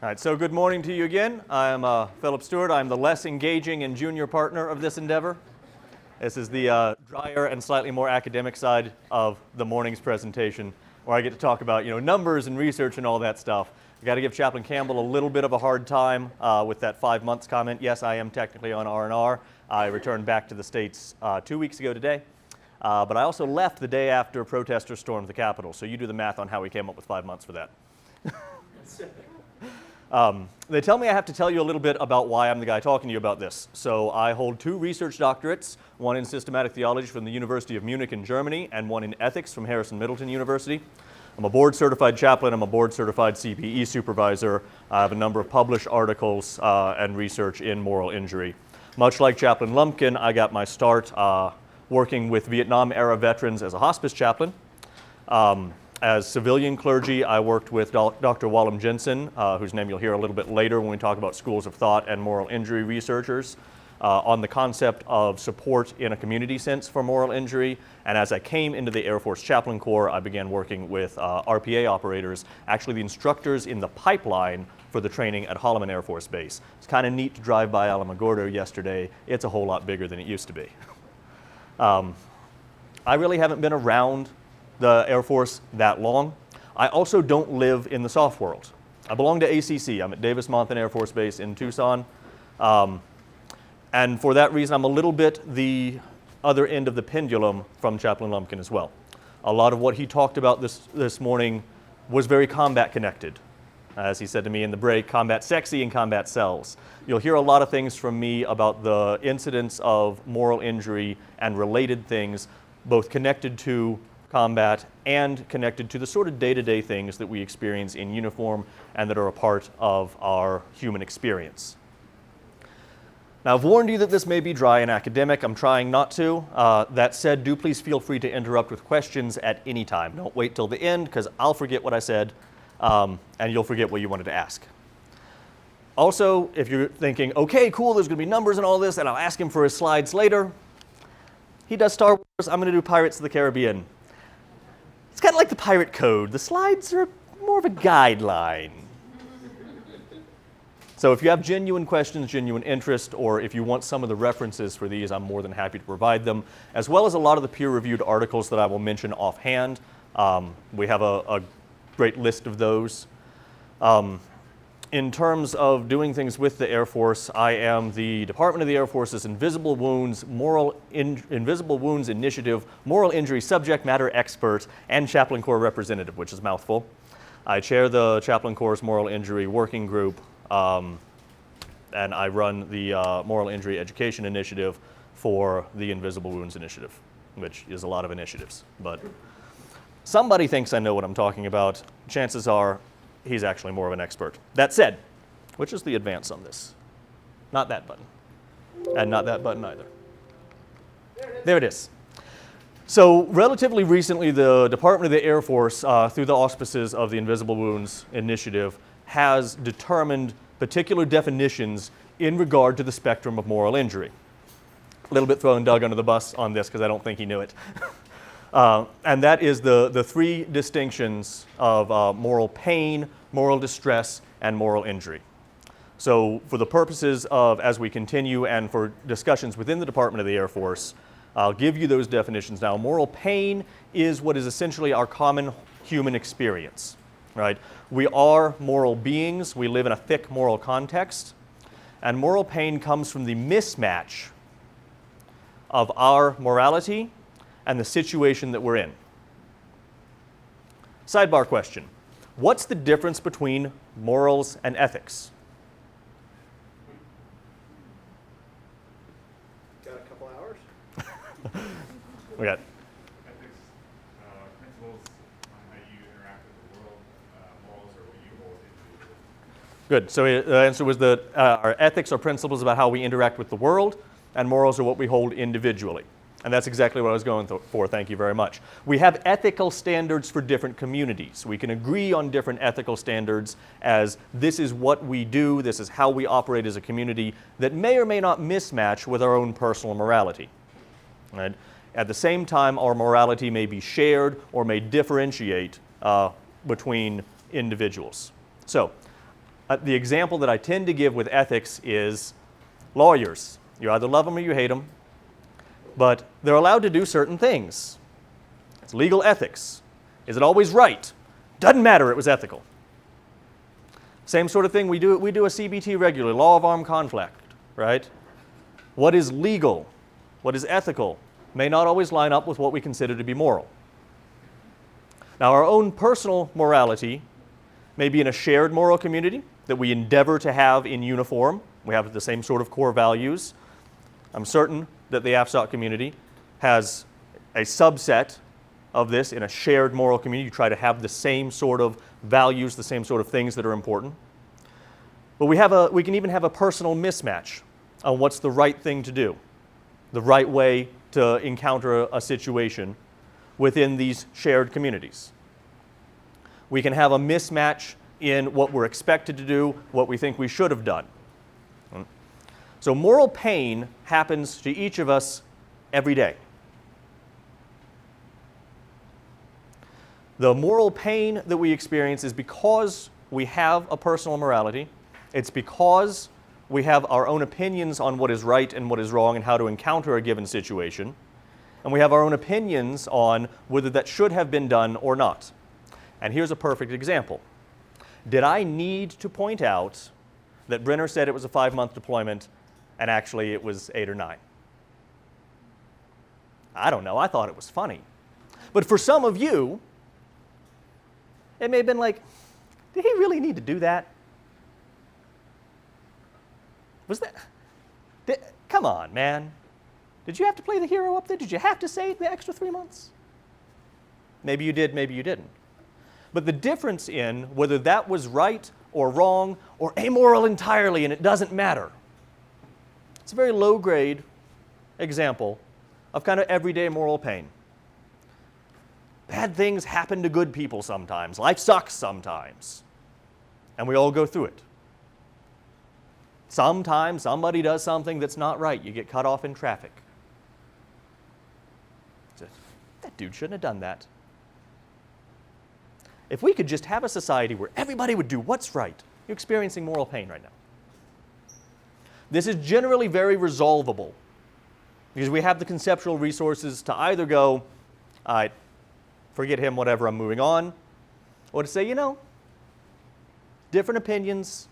All right, so good morning to you again. I'm Philip Stewart. I'm the less engaging and junior partner of this endeavor. This is the drier and slightly more academic side of the morning's presentation, where I get to talk about numbers and research and all that stuff. I got to give Chaplain Campbell a little bit of a hard time with that 5 months comment. Yes, I am technically on R&R. I returned back to the States 2 weeks ago today, but I also left the day after protesters stormed the Capitol. So you do the math on how we came up with 5 months for that. They tell me I have to tell you a little bit about why I'm the guy talking to you about this. So I hold 2 research doctorates, one in systematic theology from the University of Munich in Germany, and one in ethics from Harrison-Middleton University. I'm a board-certified chaplain. I'm a board-certified CPE supervisor. I have a number of published articles and research in moral injury. Much like Chaplain Lumpkin, I got my start working with Vietnam-era veterans as a hospice chaplain. As civilian clergy, I worked with Dr. Wallum Jensen, whose name you'll hear a little bit later when we talk about schools of thought and moral injury researchers, on the concept of support in a community sense for moral injury. And as I came into the Air Force Chaplain Corps, I began working with RPA operators, actually the instructors in the pipeline for the training at Holloman Air Force Base. It's kind of neat to drive by Alamogordo yesterday. It's a whole lot bigger than it used to be. I really haven't been around the Air Force that long. I also don't live in the soft world. I belong to ACC. I'm at Davis-Monthan Air Force Base in Tucson. And for that reason, I'm a little bit the other end of the pendulum from Chaplain Lumpkin as well. A lot of what he talked about this morning was very combat connected. As he said to me in the break, combat sexy and combat sells. You'll hear a lot of things from me about the incidents of moral injury and related things, both connected to combat and connected to the sort of day-to-day things that we experience in uniform and that are a part of our human experience. Now, I've warned you that this may be dry and academic. I'm trying not to. That said, do please feel free to interrupt with questions at any time. Don't wait till the end, because I'll forget what I said, and you'll forget what you wanted to ask. Also, if you're thinking, okay, cool, there's going to be numbers and all this, and I'll ask him for his slides later. He does Star Wars. I'm going to do Pirates of the Caribbean. It's kind of like the pirate code. The slides are more of a guideline. So if you have genuine questions, genuine interest, or if you want some of the references for these, I'm more than happy to provide them, as well as a lot of the peer-reviewed articles that I will mention offhand. We have a great list of those. In terms of doing things with the Air Force, I am the Department of the Air Force's Invisible Wounds Initiative Moral Injury Subject Matter Expert and Chaplain Corps Representative, which is a mouthful. I chair the Chaplain Corps' Moral Injury Working Group, and I run the Moral Injury Education Initiative for the Invisible Wounds Initiative, which is a lot of initiatives. But somebody thinks I know what I'm talking about. Chances are he's actually more of an expert. That said, which is the advance on this? Not that button. And not that button either. There it is. So relatively recently, the Department of the Air Force, through the auspices of the Invisible Wounds Initiative, has determined particular definitions in regard to the spectrum of moral injury. A little bit throwing Doug under the bus on this because I don't think he knew it. And that is the 3 distinctions of moral pain, moral distress, and moral injury. So for the purposes of, as we continue and for discussions within the Department of the Air Force, I'll give you those definitions now. Moral pain is what is essentially our common human experience, right? We are moral beings. We live in a thick moral context. And moral pain comes from the mismatch of our morality and the situation that we're in. Sidebar question. What's the difference between morals and ethics? Got a couple hours? We got Ethics, principles on how you interact with the world. Morals are what you hold individually. good. So the answer was that our ethics are principles about how we interact with the world, and morals are what we hold individually. And that's exactly what I was going for. Thank you very much. We have ethical standards for different communities. We can agree on different ethical standards as this is what we do, this is how we operate as a community that may or may not mismatch with our own personal morality. Right? At the same time, our morality may be shared or may differentiate between individuals. So The example that I tend to give with ethics is lawyers. You either love them or you hate them, but they're allowed to do certain things. It's legal ethics. Is it always right? Doesn't matter, it was ethical. Same sort of thing, we do a CBT regularly, law of armed conflict, right? What is legal, what is ethical, may not always line up with what we consider to be moral. Now, our own personal morality may be in a shared moral community that we endeavor to have in uniform. We have the same sort of core values. I'm certain that the AFSOC community has a subset of this in a shared moral community. You try to have the same sort of values, the same sort of things that are important. But we can even have a personal mismatch on what's the right thing to do, the right way to encounter a situation within these shared communities. We can have a mismatch in what we're expected to do, what we think we should have done. So moral pain happens to each of us every day. The moral pain that we experience is because we have a personal morality. It's because we have our own opinions on what is right and what is wrong and how to encounter a given situation. And we have our own opinions on whether that should have been done or not. And here's a perfect example. Did I need to point out that Brenner said it was a 5-month deployment and actually it was 8 or 9? I don't know. I thought it was funny. But for some of you, it may have been like, did he really need to do that? Was that? Come on, man. Did you have to play the hero up there? Did you have to say the extra 3 months? Maybe you did, maybe you didn't. But the difference in whether that was right or wrong or amoral entirely, and it doesn't matter. It's a very low-grade example of kind of everyday moral pain. Bad things happen to good people sometimes. Life sucks sometimes. And we all go through it. Sometimes somebody does something that's not right. You get cut off in traffic. That dude shouldn't have done that. If we could just have a society where everybody would do what's right, you're experiencing moral pain right now. This is generally very resolvable because we have the conceptual resources to either go, all right, forget him, whatever, I'm moving on, or to say, different opinions,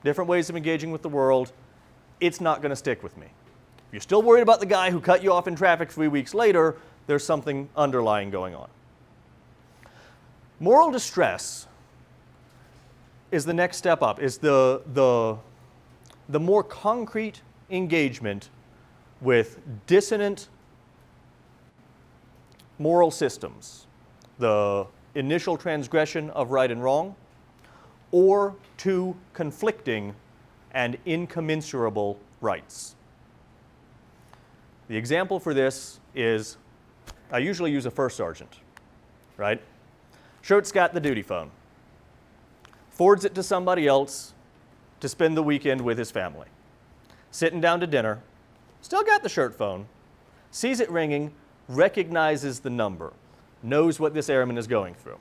different ways of engaging with the world, it's not going to stick with me. If you're still worried about the guy who cut you off in traffic 3 weeks later, there's something underlying going on. Moral distress is the next step up, is the more concrete engagement with dissonant moral systems, the initial transgression of right and wrong, or two conflicting and incommensurable rights. The example for this is, I usually use a first sergeant, right? Shirt's got the duty phone, forwards it to somebody else to spend the weekend with his family. Sitting down to dinner, still got the shirt phone, sees it ringing, recognizes the number, knows what this airman is going through.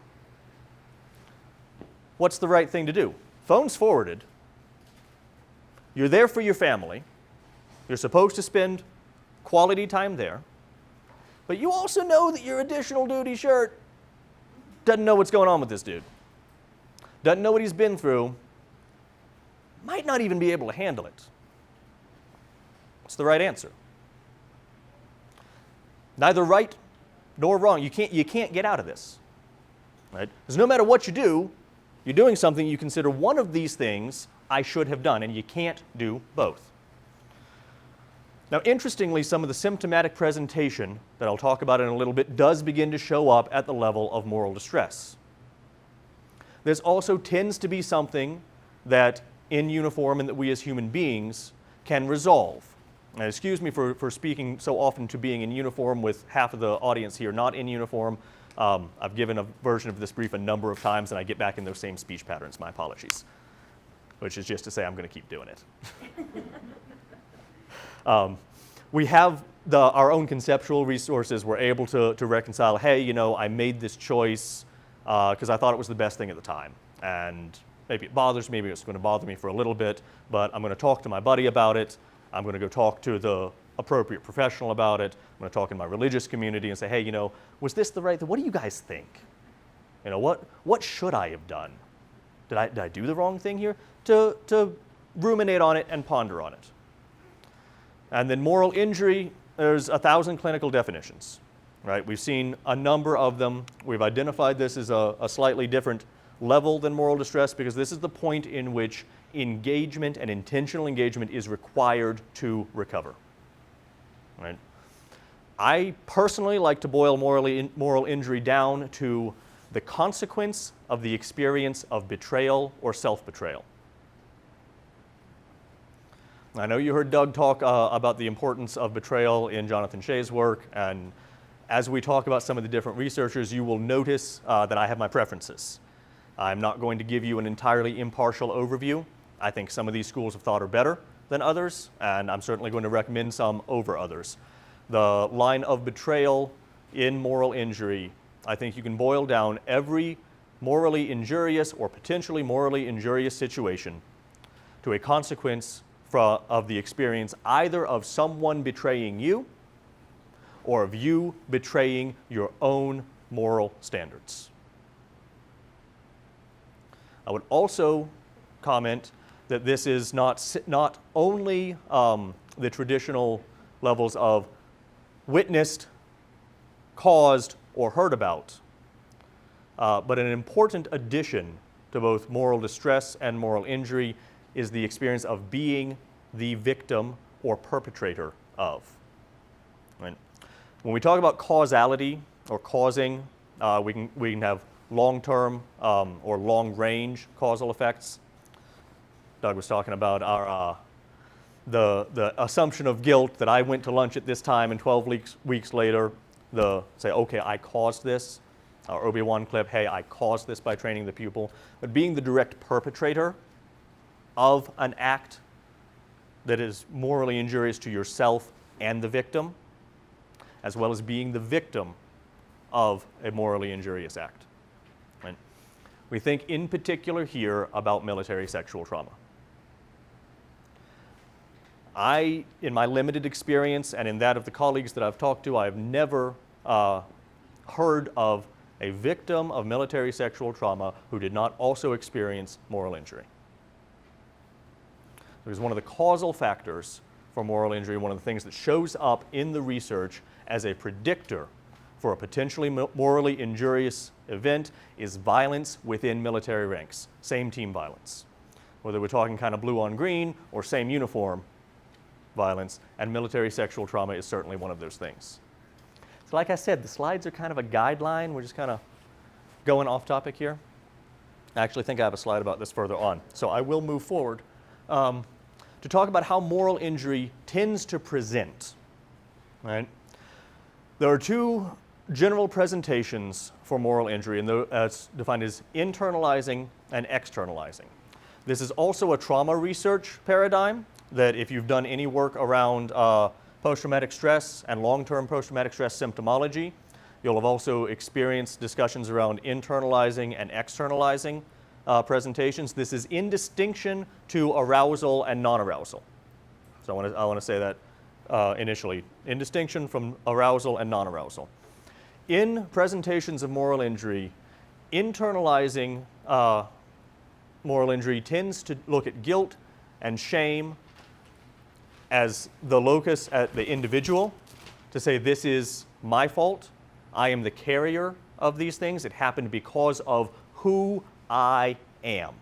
What's the right thing to do? Phone's forwarded. You're there for your family. You're supposed to spend quality time there. But you also know that your additional duty shirt doesn't know what's going on with this dude. Doesn't know what he's been through. Might not even be able to handle it. What's the right answer? Neither right nor wrong. You can't get out of this. Right? Because no matter what you do, you're doing something you consider one of these things I should have done, and you can't do both. Now, interestingly, some of the symptomatic presentation that I'll talk about in a little bit does begin to show up at the level of moral distress. This also tends to be something that in uniform and that we as human beings can resolve. Now, excuse me for speaking so often to being in uniform with half of the audience here not in uniform. I've given a version of this brief a number of times and I get back in those same speech patterns. My apologies. Which is just to say I'm going to keep doing it. We have our own conceptual resources. We're able to reconcile, hey, I made this choice because I thought it was the best thing at the time. And maybe it bothers me, maybe it's going to bother me for a little bit, but I'm going to talk to my buddy about it. I'm going to go talk to the appropriate professional about it. I'm going to talk in my religious community and say, hey, was this the right thing? What do you guys think? What should I have done? Did I do the wrong thing here? To ruminate on it and ponder on it. And then moral injury, there's 1,000 clinical definitions, right? We've seen a number of them. We've identified this as a slightly different level than moral distress because this is the point in which engagement and intentional engagement is required to recover, right? I personally like to boil moral injury down to the consequence of the experience of betrayal or self-betrayal. I know you heard Doug talk about the importance of betrayal in Jonathan Shea's work, and as we talk about some of the different researchers, you will notice that I have my preferences. I'm not going to give you an entirely impartial overview. I think some of these schools of thought are better than others, and I'm certainly going to recommend some over others. The line of betrayal in moral injury, I think you can boil down every morally injurious or potentially morally injurious situation to a consequence of the experience either of someone betraying you or of you betraying your own moral standards. I would also comment that this is not only the traditional levels of witnessed, caused, or heard about, but an important addition to both moral distress and moral injury is the experience of being the victim or perpetrator of. Right? When we talk about causality or causing, we can have long-term or long-range causal effects. Doug was talking about our the assumption of guilt that I went to lunch at this time and 12 weeks later, say, okay, I caused this. Or Obi-Wan clip, hey, I caused this by training the pupil. But being the direct perpetrator of an act that is morally injurious to yourself and the victim, as well as being the victim of a morally injurious act. Right? We think in particular here about military sexual trauma. In my limited experience and in that of the colleagues that I've talked to, I've never heard of a victim of military sexual trauma who did not also experience moral injury. Because one of the causal factors for moral injury, one of the things that shows up in the research as a predictor for a potentially morally injurious event is violence within military ranks, same team violence. Whether we're talking kind of blue on green or same uniform violence, and military sexual trauma is certainly one of those things. So like I said, the slides are kind of a guideline. We're just kind of going off topic here. I actually think I have a slide about this further on. So I will move forward to talk about how moral injury tends to present. Right? There are two general presentations for moral injury, and that's defined as internalizing and externalizing. This is also a trauma research paradigm that if you've done any work around post-traumatic stress and long-term post-traumatic stress symptomology, you'll have also experienced discussions around internalizing and externalizing presentations. This is in distinction to arousal and non-arousal. So I want to say that initially, in distinction from arousal and non-arousal. In presentations of moral injury, internalizing moral injury tends to look at guilt and shame as the locus at the individual, to say this is my fault, I am the carrier of these things, it happened because of who I am.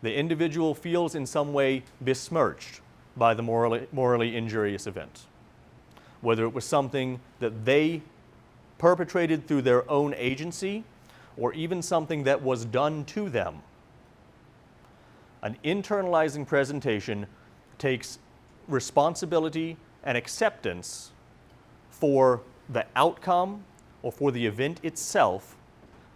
The individual feels in some way besmirched by the morally injurious event. Whether it was something that they perpetrated through their own agency, or even something that was done to them. An internalizing presentation takes responsibility and acceptance for the outcome or for the event itself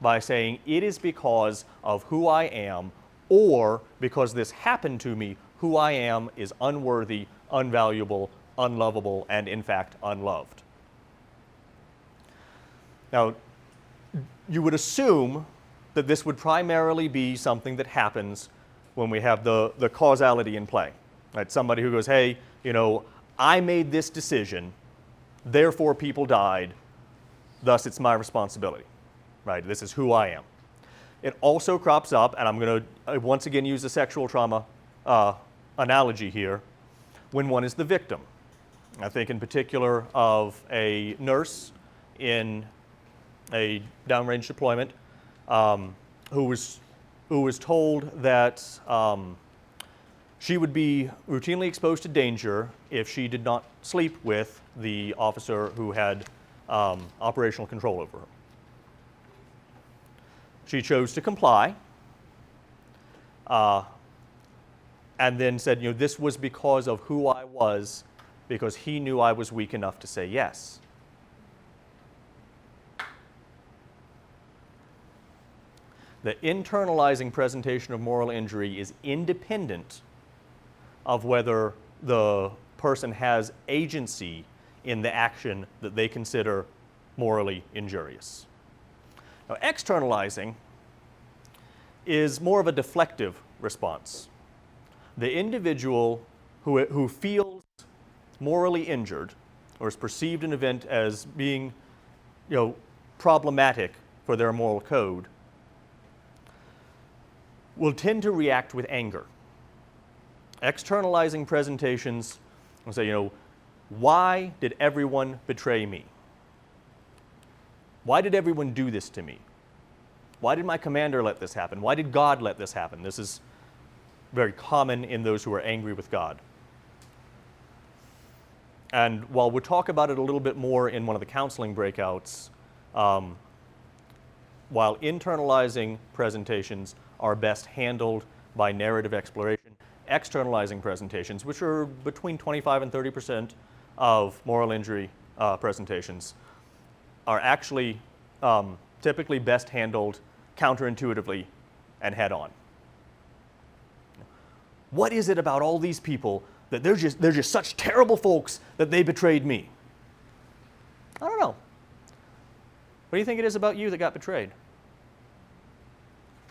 by saying it is because of who I am, or because this happened to me, who I am is unworthy, unvaluable, unlovable, and in fact unloved. Now, you would assume that this would primarily be something that happens when we have the causality in play. Right? Somebody who goes, hey, I made this decision, therefore people died, thus it's my responsibility. Right? This is who I am. It also crops up, and I'm going to once again use the sexual trauma analogy here, when one is the victim. I think in particular of a nurse in a downrange deployment who was told that she would be routinely exposed to danger if she did not sleep with the officer who had operational control over her. She chose to comply and then said, this was because of who I was, because he knew I was weak enough to say yes. The internalizing presentation of moral injury is independent of whether the person has agency in the action that they consider morally injurious. Now, externalizing is more of a deflective response. The individual who feels morally injured or is perceived an event as being problematic for their moral code will tend to react with anger. Externalizing presentations will say, why did everyone betray me? Why did everyone do this to me? Why did my commander let this happen? Why did God let this happen? This is very common in those who are angry with God. And while we'll talk about it a little bit more in one of the counseling breakouts, while internalizing presentations are best handled by narrative exploration, externalizing presentations, which are between 25 and 30% of moral injury presentations, are actually typically best handled counterintuitively and head-on. What is it about all these people that they're just such terrible folks that they betrayed me? I don't know. What do you think it is about you that got betrayed?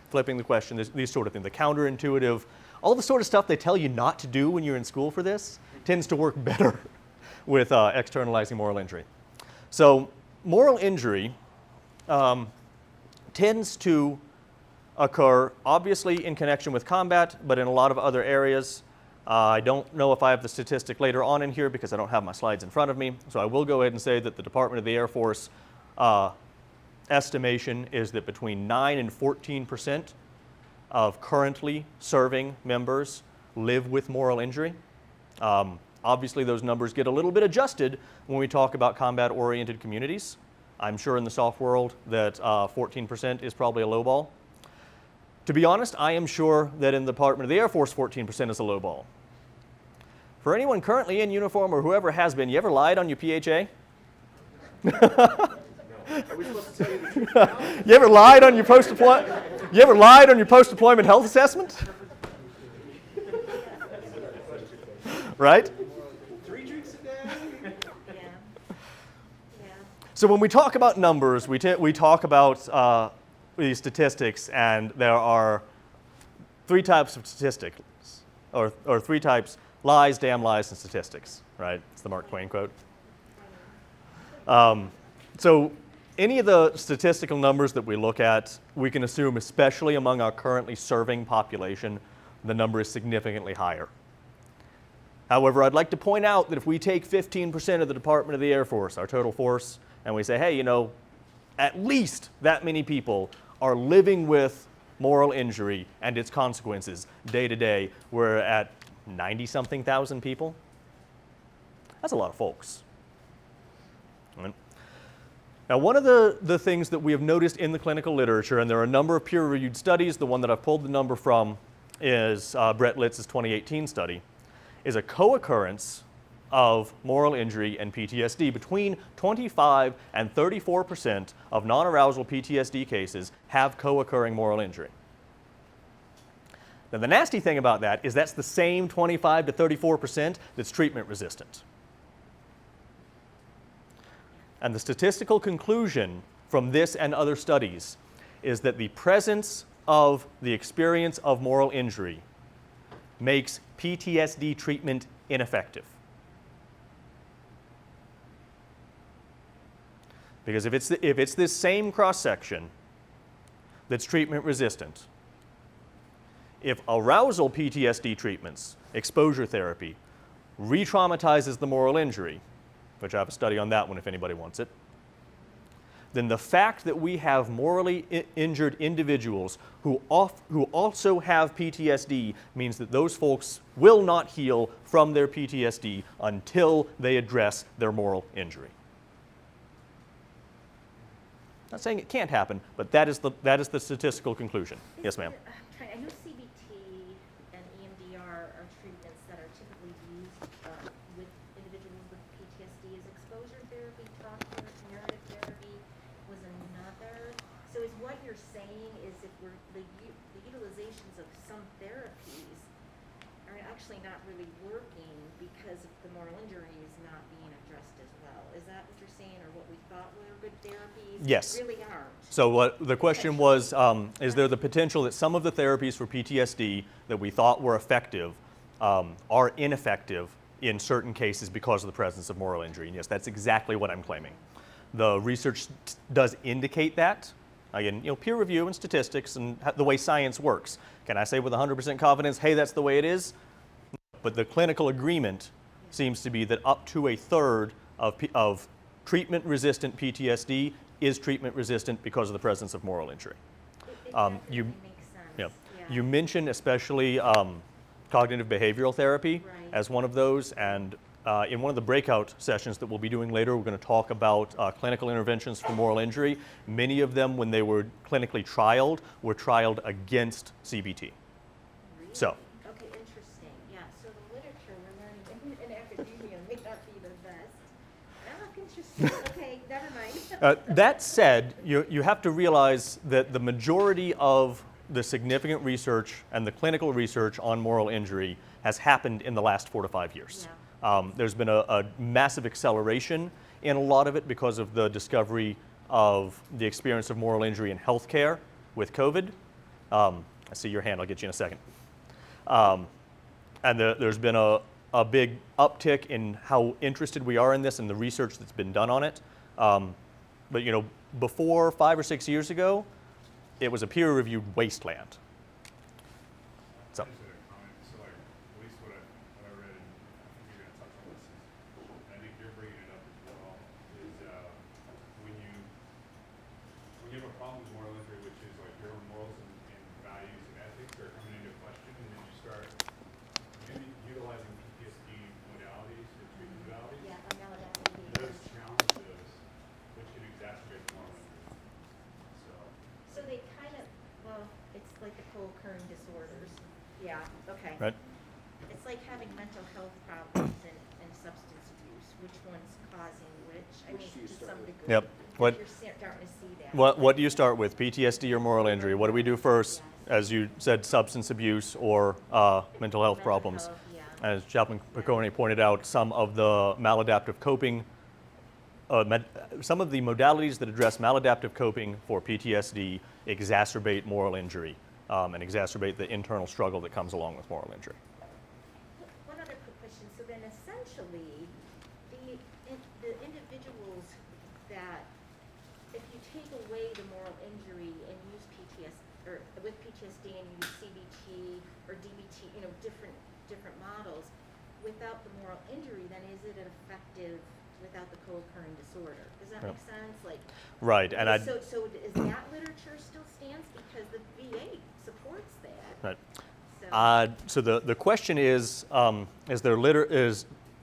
Flipping the question, these sort of things, the counterintuitive, all the sort of stuff they tell you not to do when you're in school for this tends to work better with externalizing moral injury. So moral injury tends to occur obviously in connection with combat, but in a lot of other areas. I don't know if I have the statistic later on in here because I don't have my slides in front of me, so I will go ahead and say that the Department of the Air Force estimation is that between 9 and 14% of currently serving members live with moral injury. Obviously, those numbers get a little bit adjusted when we talk about combat-oriented communities. I'm sure in the soft world that 14% is probably a low ball. To be honest, I am sure that in the Department of the Air Force, 14% is a low ball. For anyone currently in uniform or whoever has been, you ever lied on your PHA? Are we supposed to tell you the truth now? You ever lied on your post-deployment health assessment? Right? 3 drinks a day? So when we talk about numbers, we talk about these statistics, and there are 3 types of statistics, or 3 types: lies, damn lies, and statistics. Right? It's the Mark Twain quote. So any of the statistical numbers that we look at, we can assume, especially among our currently serving population, the number is significantly higher. However, I'd like to point out that if we take 15% of the Department of the Air Force, our total force, and we say, hey, at least that many people are living with moral injury and its consequences day to day, we're at 90-something thousand people. That's a lot of folks. Right? Now, one of the things that we have noticed in the clinical literature, and there are a number of peer-reviewed studies, the one that I've pulled the number from is Brett Litz's 2018 study, is a co-occurrence of moral injury and PTSD. Between 25 and 34% of non-arousal PTSD cases have co-occurring moral injury. Now, the nasty thing about that is that's the same 25 to 34% that's treatment resistant. And the statistical conclusion from this and other studies is that the presence of the experience of moral injury makes PTSD treatment ineffective. Because if it's this same cross-section that's treatment resistant, if arousal PTSD treatments, exposure therapy, re-traumatizes the moral injury, which I have a study on that one if anybody wants it, then the fact that we have morally injured individuals who also have PTSD means that those folks will not heal from their PTSD until they address their moral injury. Not saying it can't happen, but that is the statistical conclusion. Yes, ma'am. I know CBT and EMDR are treatments that are typically used with individuals with PTSD. Is exposure therapy, talk therapy, narrative therapy was another. So is what you're saying is if the utilizations of some therapies are actually not really working because the moral injury is not being addressed as well. Is that what you're saying, or what we thought were good therapies? Yes. Really aren't. So what the question was, is there the potential that some of the therapies for PTSD that we thought were effective are ineffective in certain cases because of the presence of moral injury? And yes, that's exactly what I'm claiming. The research does indicate that. Again, peer review and statistics and the way science works. Can I say with 100% confidence, hey, that's the way it is? But the clinical agreement seems to be that up to a third of treatment-resistant PTSD is treatment-resistant because of the presence of moral injury. It definitely makes sense. Yeah. Yeah. You mentioned especially cognitive behavioral therapy Right. as one of those, and in one of the breakout sessions that we'll be doing later, we're going to talk about clinical interventions for moral injury. Many of them, when they were clinically trialed, were trialed against CBT. Really? So. Okay, interesting. Yeah, so the literature we're learning in academia may not be the best. Oh, interesting. Okay, never mind. That said, you have to realize that the majority of the significant research and the clinical research on moral injury has happened in the last 4 to 5 years. Yeah. There's been a massive acceleration in a lot of it because of the discovery of the experience of moral injury in healthcare with COVID. I see your hand, I'll get you in a second. And there's been a big uptick in how interested we are in this and the research that's been done on it. But before 5 or 6 years ago, it was a peer-reviewed wasteland. So. I just had a comment. So, like, at least what I read, and I think you're going to touch on this, is, I think you're bringing it up as well, is when you have a problem with moral injury, which is like your own morals and values and ethics are coming into question, and then you start utilizing PTSD modalities or treatment modalities, Yeah, I'm now adapting. those challenges, which can exacerbate moral injury. So they kind of, well, it's like the co-occurring disorders. Yeah, okay. Right. It's like having mental health problems and substance abuse. Which one's causing which? I Which mean, do you to start some with? degree. Yep. What- You're starting to see that. What do you start with, PTSD or moral injury? What do we do first? As you said, substance abuse or mental health Mental problems. health, yeah. As Chaplain Piccone pointed out, some of the maladaptive coping, some of the modalities that address maladaptive coping for PTSD exacerbate moral injury and exacerbate the internal struggle that comes along with moral injury. One other quick question. So then essentially, the individuals that, if you take away the moral injury and use PTSD, or with PTSD and use CBT or DBT, different models, without the moral injury, then is it effective without the co-occurring disorder? Does that make sense? Like, Right, and so is that literature still stands because the VA supports that? Right. So the question is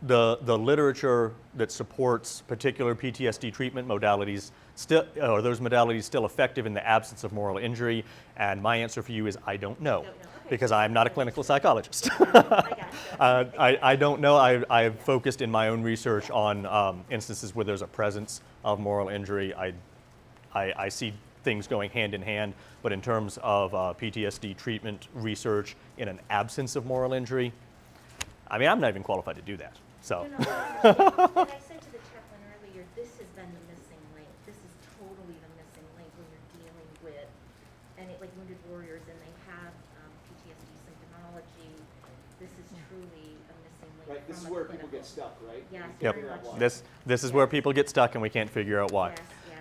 the literature that supports particular PTSD treatment modalities still, are those modalities still effective in the absence of moral injury? And my answer for you is I don't know, Don't know. Okay. because I'm not a clinical psychologist. I gotcha. I don't know. I've focused in my own research on instances where there's a presence of moral injury. I see things going hand in hand, but in terms of PTSD treatment research in an absence of moral injury, I mean, I'm not even qualified to do that. So. And I said to the chaplain earlier, this has been the missing link. This is totally the missing link when you're dealing with like Wounded Warriors and they have PTSD symptomology, this is truly a missing link. Right, this is from a where people clinical- get stuck, right? Yes, Yep. very much. This is where people get stuck and we can't figure out why.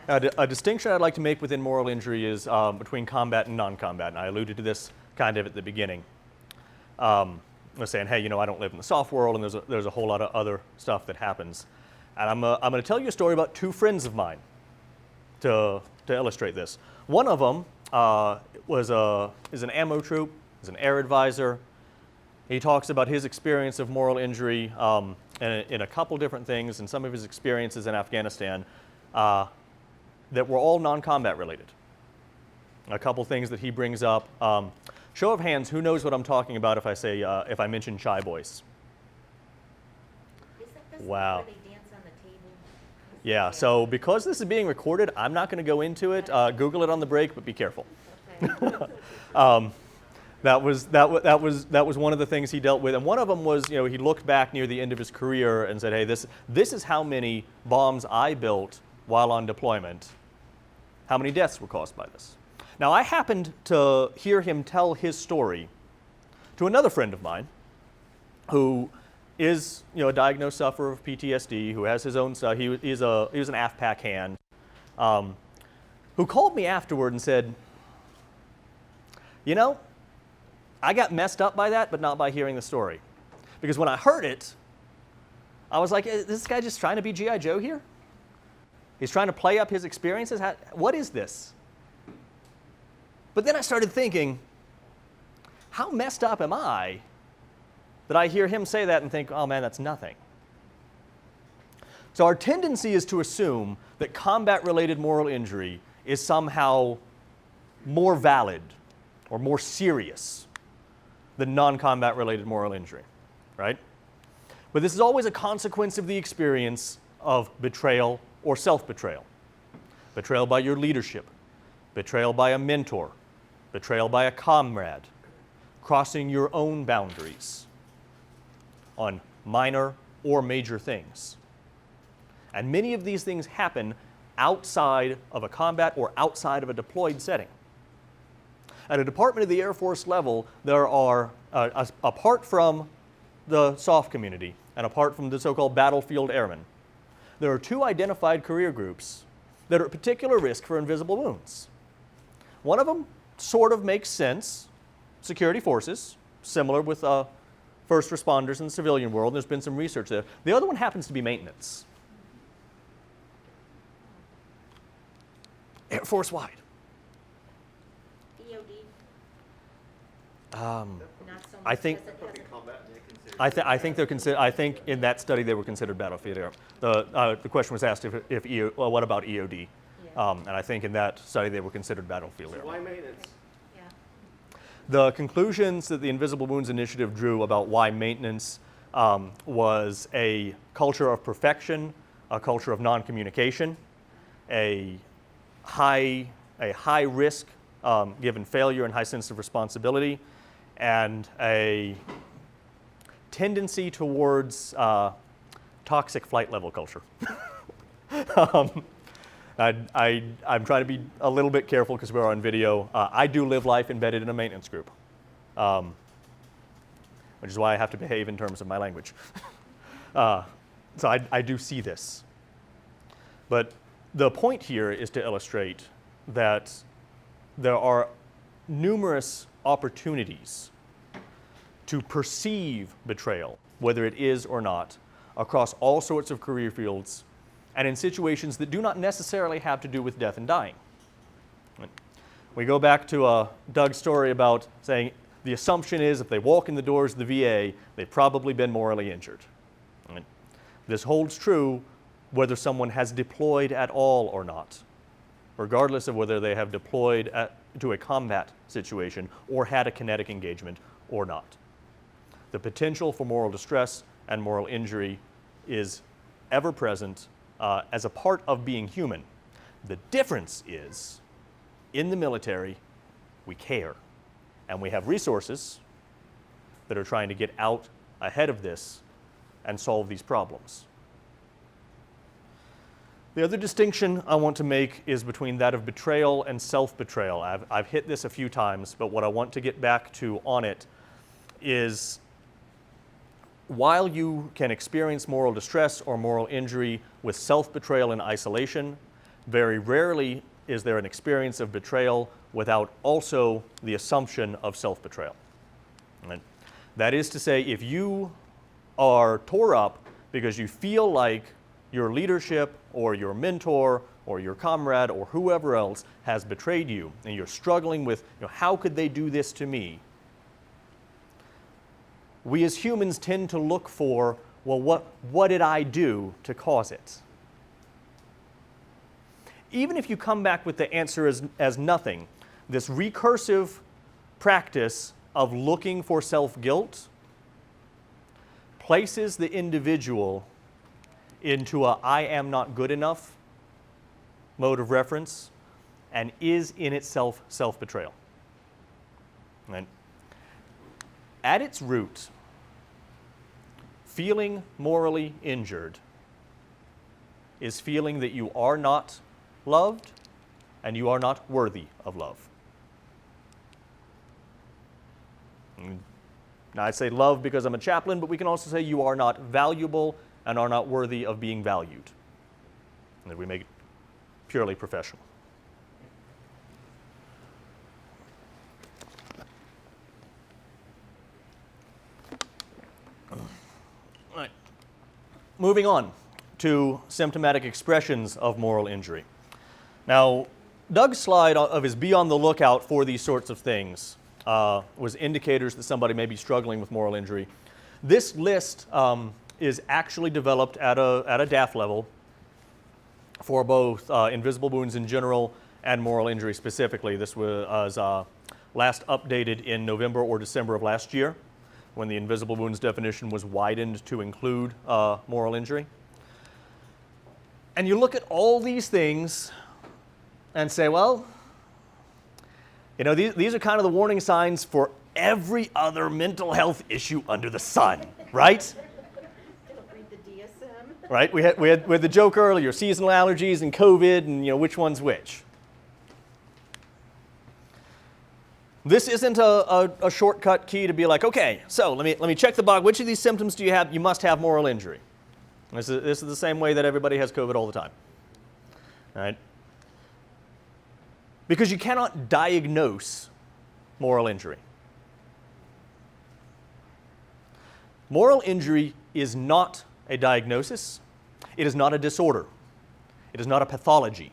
Yes, yes. A distinction I'd like to make within moral injury is between combat and non-combat, and I alluded to this kind of at the beginning. I was saying, hey, you know, I don't live in the soft world, and there's a whole lot of other stuff that happens. And I'm going to tell you a story about two friends of mine to illustrate this. One of them is an ammo troop, is an air advisor. He talks about his experience of moral injury in a couple different things, and some of his experiences in Afghanistan that were all non-combat related. A couple things that he brings up. Show of hands, who knows what I'm talking about if I say if I mention Chai Boys? Is that the Wow. where they dance on the table? Yeah. So because this is being recorded, I'm not going to go into it. Google it on the break, but be careful. Okay. That was one of the things he dealt with, and one of them was, you know, he looked back near the end of his career and said, hey, this is how many bombs I built while on deployment. How many deaths were caused by this? Now, I happened to hear him tell his story to another friend of mine who is, you know, a diagnosed sufferer of PTSD, who has his own stuff. He was an AFPAC hand, who called me afterward and said, you know, I got messed up by that, but not by hearing the story. Because when I heard it, I was like, is this guy just trying to be G.I. Joe here? He's trying to play up his experiences? What is this? But then I started thinking, how messed up am I that I hear him say that and think, oh man, that's nothing. So our tendency is to assume that combat-related moral injury is somehow more valid or more serious than non-combat related moral injury, right? But this is always a consequence of the experience of betrayal or self-betrayal. Betrayal by your leadership, betrayal by a mentor, betrayal by a comrade, crossing your own boundaries on minor or major things. And many of these things happen outside of a combat or outside of a deployed setting. At a Department of the Air Force level, there are, apart from the SOF community and apart from the so-called battlefield airmen, there are two identified career groups that are at particular risk for invisible wounds. One of them sort of makes sense, security forces, similar with first responders in the civilian world. There's been some research there. The other one happens to be maintenance. Air Force wide. EOD, Um, not so much. I think- because it Probably hasn't- combat and they consider. I think they're considered. I think in that study they were considered battlefield air. The question was asked if well, what about EOD? Yeah. And I think in that study they were considered battlefield So air. why maintenance? Yeah. The conclusions that the Invisible Wounds Initiative drew about why maintenance was a culture of perfection, a culture of non-communication, a high risk given failure and high sense of responsibility, and a tendency towards toxic flight level culture. I'm trying to be a little bit careful because we're on video. I do live life embedded in a maintenance group, which is why I have to behave in terms of my language. So I do see this. But the point here is to illustrate that there are numerous opportunities to perceive betrayal, whether it is or not, across all sorts of career fields and in situations that do not necessarily have to do with death and dying. We go back to Doug's story about saying the assumption is if they walk in the doors of the VA, they've probably been morally injured. This holds true whether someone has deployed at all or not, regardless of whether they have deployed to a combat situation or had a kinetic engagement or not. The potential for moral distress and moral injury is ever present as a part of being human. The difference is, in the military, we care, and we have resources that are trying to get out ahead of this and solve these problems. The other distinction I want to make is between that of betrayal and self-betrayal. I've hit this a few times, but what I want to get back to on it is while you can experience moral distress or moral injury with self-betrayal and isolation, very rarely is there an experience of betrayal without also the assumption of self-betrayal. Right? That is to say, if you are tore up because you feel like your leadership or your mentor or your comrade or whoever else has betrayed you, and you're struggling with, how could they do this to me? We as humans tend to look for, well, what did I do to cause it? Even if you come back with the answer as nothing, this recursive practice of looking for self-guilt places the individual into a I am not good enough mode of reference and is in itself self-betrayal. Right? At its root, feeling morally injured is feeling that you are not loved and you are not worthy of love. Now, I say love because I'm a chaplain, but we can also say you are not valuable and are not worthy of being valued. And we make it purely professional. All right. Moving on to symptomatic expressions of moral injury. Now, Doug's slide of his be on the lookout for these sorts of things was indicators that somebody may be struggling with moral injury. This list is actually developed at a DAF level for both invisible wounds in general and moral injury specifically. This was last updated in November or December of last year when the invisible wounds definition was widened to include moral injury. And you look at all these things and say, well, these are kind of the warning signs for every other mental health issue under the sun, right? Read the DSM. Right? We had the joke earlier, seasonal allergies and COVID, and which one's which. This isn't a shortcut key to be like, okay, so let me check the box. Which of these symptoms do you have? You must have moral injury. This is the same way that everybody has COVID all the time. All right? Because you cannot diagnose moral injury. Moral injury is not a diagnosis. It is not a disorder. It is not a pathology.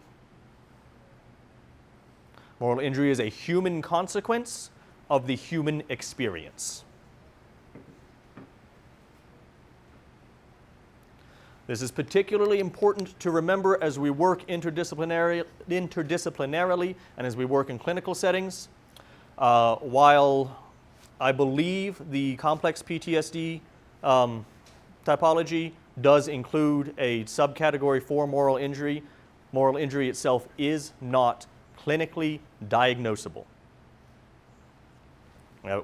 Moral injury is a human consequence of the human experience. This is particularly important to remember as we work interdisciplinarily and as we work in clinical settings. While I believe the complex PTSD typology does include a subcategory for moral injury itself is not clinically diagnosable.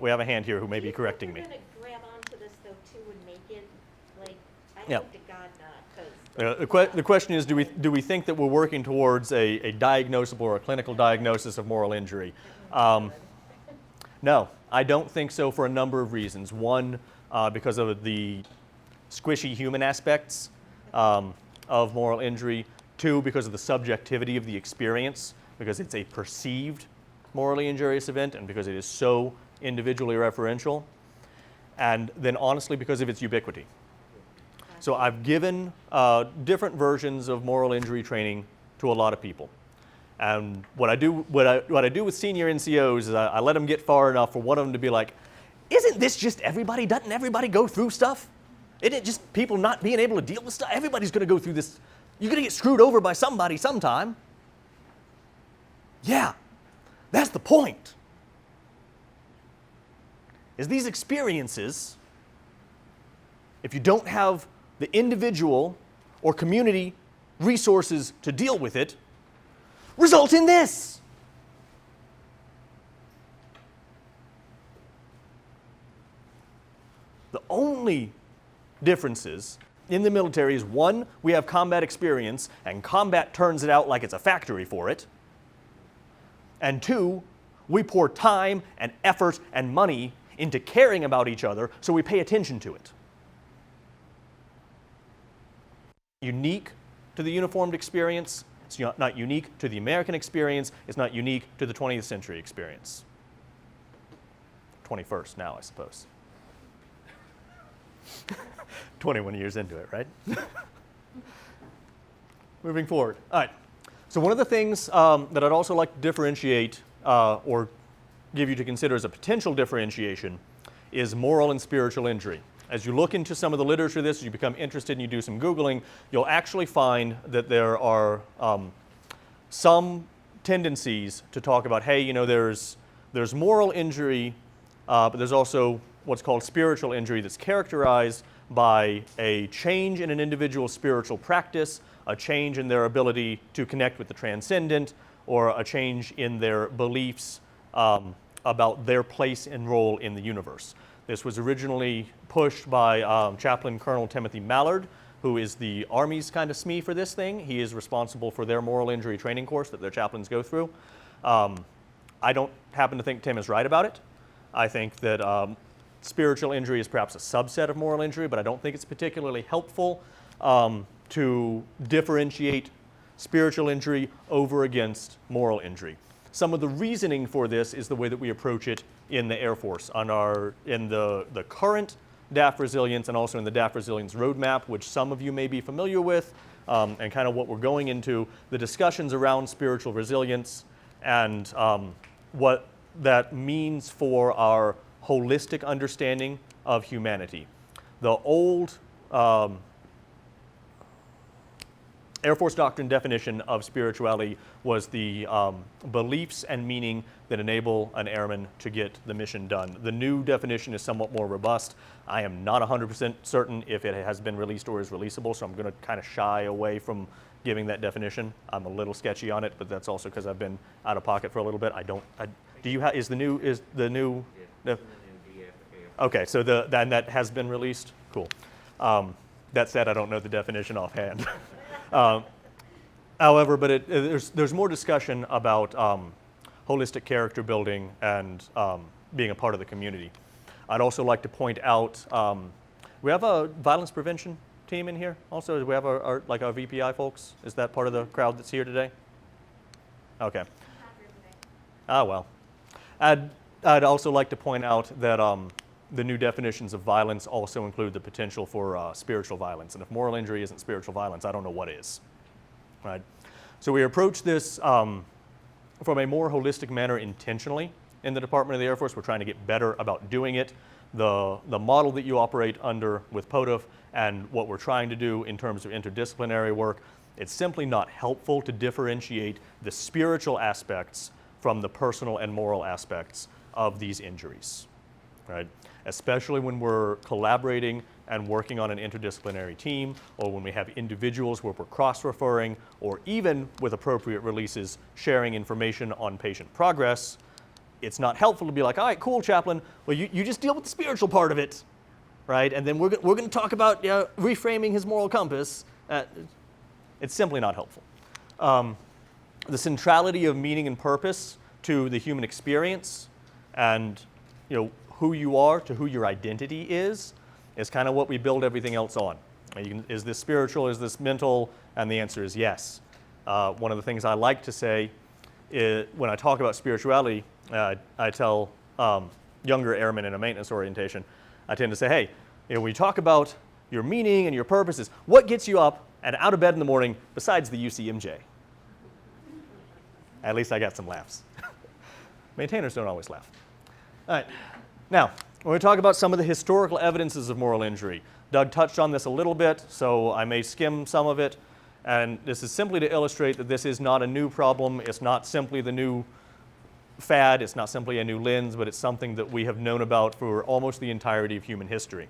We have a hand here who may be correcting me. If you're going to grab onto this, though, too, and make it, like, I Yeah. hope to God not, because... The question is, do we think that we're working towards a diagnosable or a clinical diagnosis of moral injury? No, I don't think so for a number of reasons. One, because of the squishy human aspects of moral injury. Two, because of the subjectivity of the experience, because it's a perceived morally injurious event and because it is so individually referential. And then honestly, because of its ubiquity. So I've given different versions of moral injury training to a lot of people. And what I do with senior NCOs is I let them get far enough for one of them to be like, isn't this just everybody? Doesn't everybody go through stuff? Isn't it just people not being able to deal with stuff? Everybody's going to go through this. You're going to get screwed over by somebody sometime. Yeah, that's the point. Is these experiences, if you don't have the individual or community resources to deal with it, result in this. The only differences in the military is, one, we have combat experience, and combat turns it out like it's a factory for it. And two, we pour time and effort and money into caring about each other, so we pay attention to it. Unique to the uniformed experience. It's not unique to the American experience. It's not unique to the 20th century experience. 21st now, I suppose. 21 years into it, right? Moving forward. All right. So one of the things that I'd also like to differentiate or give you to consider as a potential differentiation is moral and spiritual injury. As you look into some of the literature of this, as you become interested and you do some Googling, you'll actually find that there are some tendencies to talk about, hey, you know, there's moral injury, but there's also what's called spiritual injury that's characterized by a change in an individual's spiritual practice, a change in their ability to connect with the transcendent, or a change in their beliefs about their place and role in the universe. This was originally pushed by Chaplain Colonel Timothy Mallard, who is the Army's kind of SME for this thing. He is responsible for their moral injury training course that their chaplains go through. I don't happen to think Tim is right about it. I think that spiritual injury is perhaps a subset of moral injury, but I don't think it's particularly helpful to differentiate spiritual injury over against moral injury. Some of the reasoning for this is the way that we approach it in the Air Force in the current DAF Resilience and also in the DAF Resilience Roadmap, which some of you may be familiar with, and kind of what we're going into, the discussions around spiritual resilience and what that means for our holistic understanding of humanity. The old Air Force doctrine definition of spirituality was the beliefs and meaning that enable an airman to get the mission done. The new definition is somewhat more robust. I am not 100% certain if it has been released or is releasable, so I'm going to kind of shy away from giving that definition. I'm a little sketchy on it, but that's also because I've been out of pocket for a little bit. Is the new? No? Okay, so then that has been released. Cool. That said, I don't know the definition offhand. However, but there's more discussion about holistic character building and being a part of the community. I'd also like to point out, we have a violence prevention team in here also. Do we have our VPI folks? Is that part of the crowd that's here today? Okay. Ah, well. I'd also like to point out that the new definitions of violence also include the potential for spiritual violence. And if moral injury isn't spiritual violence, I don't know what is. Right? So we approach this from a more holistic manner intentionally in the Department of the Air Force. We're trying to get better about doing it. The model that you operate under with POTUF and what we're trying to do in terms of interdisciplinary work, it's simply not helpful to differentiate the spiritual aspects from the personal and moral aspects of these injuries, right? Especially when we're collaborating and working on an interdisciplinary team, or when we have individuals where we're cross-referring, or even with appropriate releases, sharing information on patient progress. It's not helpful to be like, all right, cool, chaplain, well, you just deal with the spiritual part of it, right? And then we're going to talk about reframing his moral compass. It's simply not helpful. The centrality of meaning and purpose to the human experience and who you are to who your identity is kind of what we build everything else on. Is this spiritual? Is this mental? And the answer is yes. One of the things I like to say is, when I talk about spirituality, I tell younger airmen in a maintenance orientation, I tend to say, hey, when you talk about your meaning and your purposes, what gets you up and out of bed in the morning besides the UCMJ? At least I got some laughs. Maintainers don't always laugh. All right. Now, when we talk about some of the historical evidences of moral injury, Doug touched on this a little bit, so I may skim some of it. And this is simply to illustrate that this is not a new problem. It's not simply the new fad. It's not simply a new lens, but it's something that we have known about for almost the entirety of human history.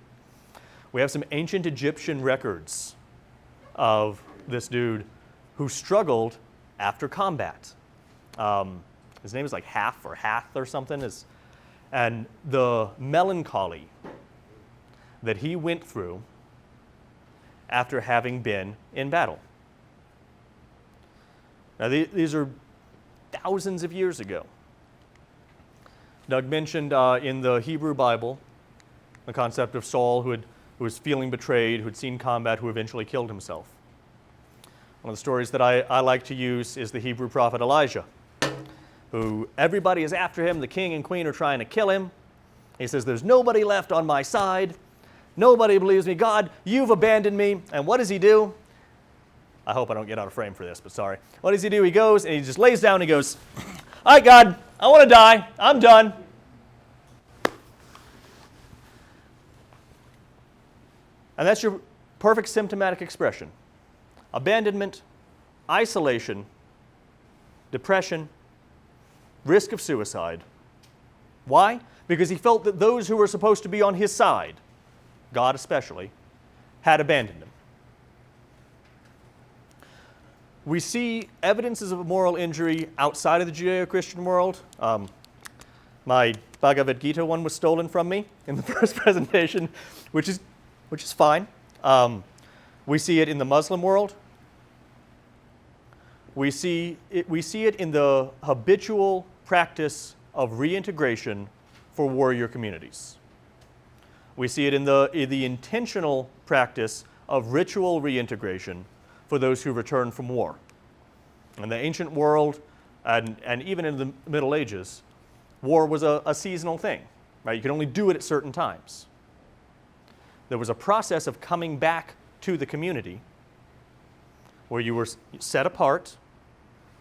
We have some ancient Egyptian records of this dude who struggled after combat. His name is like Hath or something. And the melancholy that he went through after having been in battle. Now, these are thousands of years ago. Doug mentioned in the Hebrew Bible the concept of Saul who was feeling betrayed, who had seen combat, who eventually killed himself. One of the stories that I like to use is the Hebrew prophet Elijah, who everybody is after him. The king and queen are trying to kill him. He says, there's nobody left on my side. Nobody believes me. God, you've abandoned me. And what does he do? I hope I don't get out of frame for this, but sorry. What does he do? He goes and he just lays down and he goes, all right, God, I want to die. I'm done. And that's your perfect symptomatic expression. Abandonment, isolation, depression, risk of suicide. Why? Because he felt that those who were supposed to be on his side, God especially, had abandoned him. We see evidences of moral injury outside of the Judeo-Christian world. My Bhagavad Gita one was stolen from me in the first presentation, which is fine. We see it in the Muslim world. We see it in the habitual practice of reintegration for warrior communities. We see it in the intentional practice of ritual reintegration for those who return from war. In the ancient world, and even in the Middle Ages, war was a seasonal thing, right? You could only do it at certain times. There was a process of coming back to the community where you were set apart,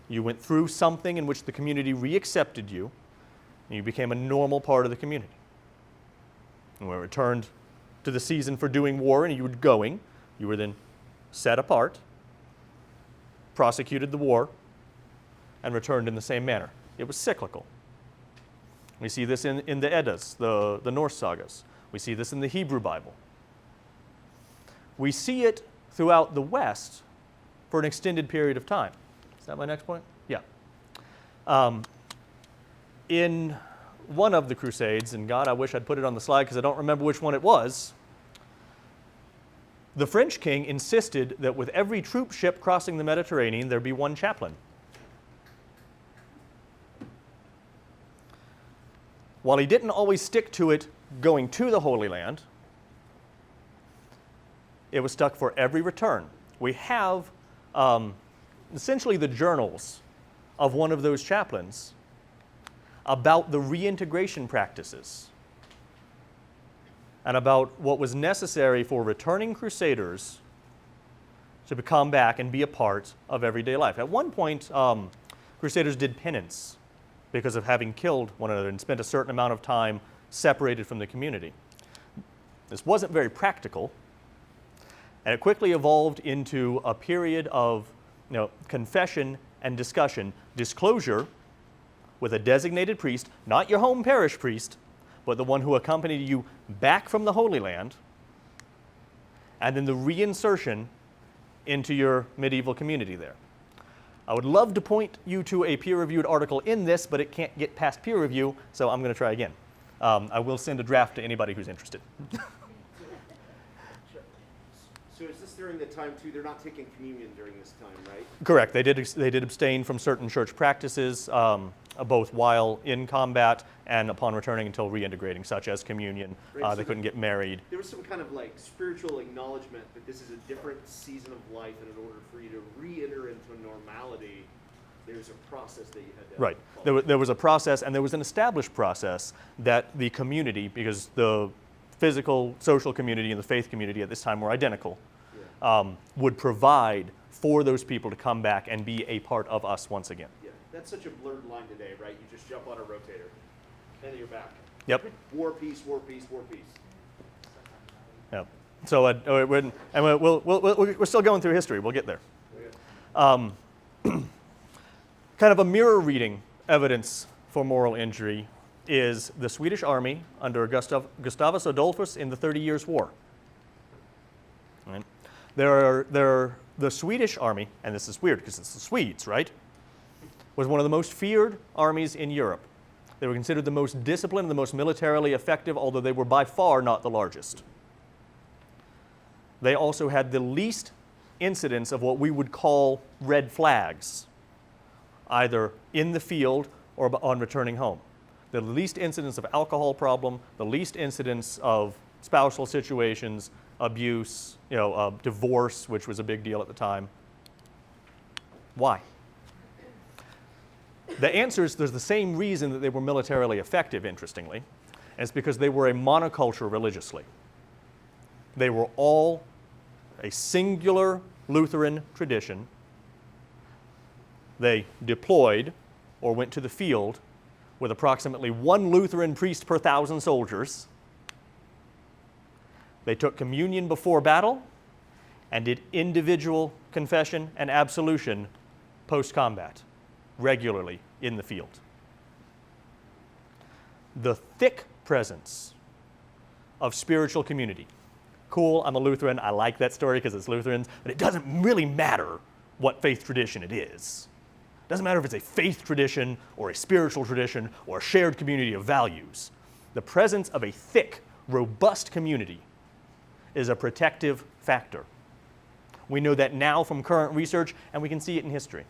you went through something in which the community reaccepted you, and you became a normal part of the community. And when it returned to the season for doing war and you were going, you were then set apart, prosecuted the war, and returned in the same manner. It was cyclical. We see this in the Eddas, the Norse sagas. We see this in the Hebrew Bible. We see it throughout the West for an extended period of time. Is that my next point? Yeah. In one of the Crusades, and God, I wish I'd put it on the slide because I don't remember which one it was, the French king insisted that with every troop ship crossing the Mediterranean, there be one chaplain. While he didn't always stick to it going to the Holy Land, it was stuck for every return. We have essentially the journals of one of those chaplains about the reintegration practices and about what was necessary for returning crusaders to come back and be a part of everyday life. At one point, crusaders did penance because of having killed one another and spent a certain amount of time separated from the community. This wasn't very practical, and it quickly evolved into a period of confession and discussion, disclosure with a designated priest, not your home parish priest, but the one who accompanied you back from the Holy Land, and then the reinsertion into your medieval community there. I would love to point you to a peer-reviewed article in this, but it can't get past peer review, so I'm going to try again. I will send a draft to anybody who's interested. So is this during the time too? They're not taking communion during this time, right? Correct. They did abstain from certain church practices, both while in combat and upon returning until reintegrating, such as communion. Right, so they couldn't get married. There was some kind of like spiritual acknowledgement that this is a different season of life, and in order for you to re-enter into normality, there's a process that you had to Right. follow. There was a process, and there was an established process that the community, because the physical, social community and the faith community at this time were identical, would provide for those people to come back and be a part of us once again. Yeah, that's such a blurred line today, right? You just jump on a rotator, and then you're back. Yep. War, peace, war, peace, war, peace. Yep. So, we're still going through history. We'll get there. Kind of a mirror reading evidence for moral injury is the Swedish army under Gustavus Adolphus in the 30 Years' War. Right? The Swedish army, and this is weird because it's the Swedes, right, was one of the most feared armies in Europe. They were considered the most disciplined and the most militarily effective, although they were by far not the largest. they also had the least incidence of what we would call red flags, either in the field or on returning home. The least incidence of alcohol problem, the least incidence of spousal situations, abuse, divorce, which was a big deal at the time. Why? The answer is there's the same reason that they were militarily effective, interestingly, and it's because they were a monoculture religiously. They were all a singular Lutheran tradition. They deployed or went to the field with approximately one Lutheran priest per 1,000 soldiers. They took communion before battle and did individual confession and absolution post-combat, regularly in the field. The thick presence of spiritual community. Cool, I'm a Lutheran, I like that story because it's Lutherans, but it doesn't really matter what faith tradition it is. It doesn't matter if it's a faith tradition or a spiritual tradition or a shared community of values. The presence of a thick, robust community is a protective factor. We know that now from current research, and we can see it in history.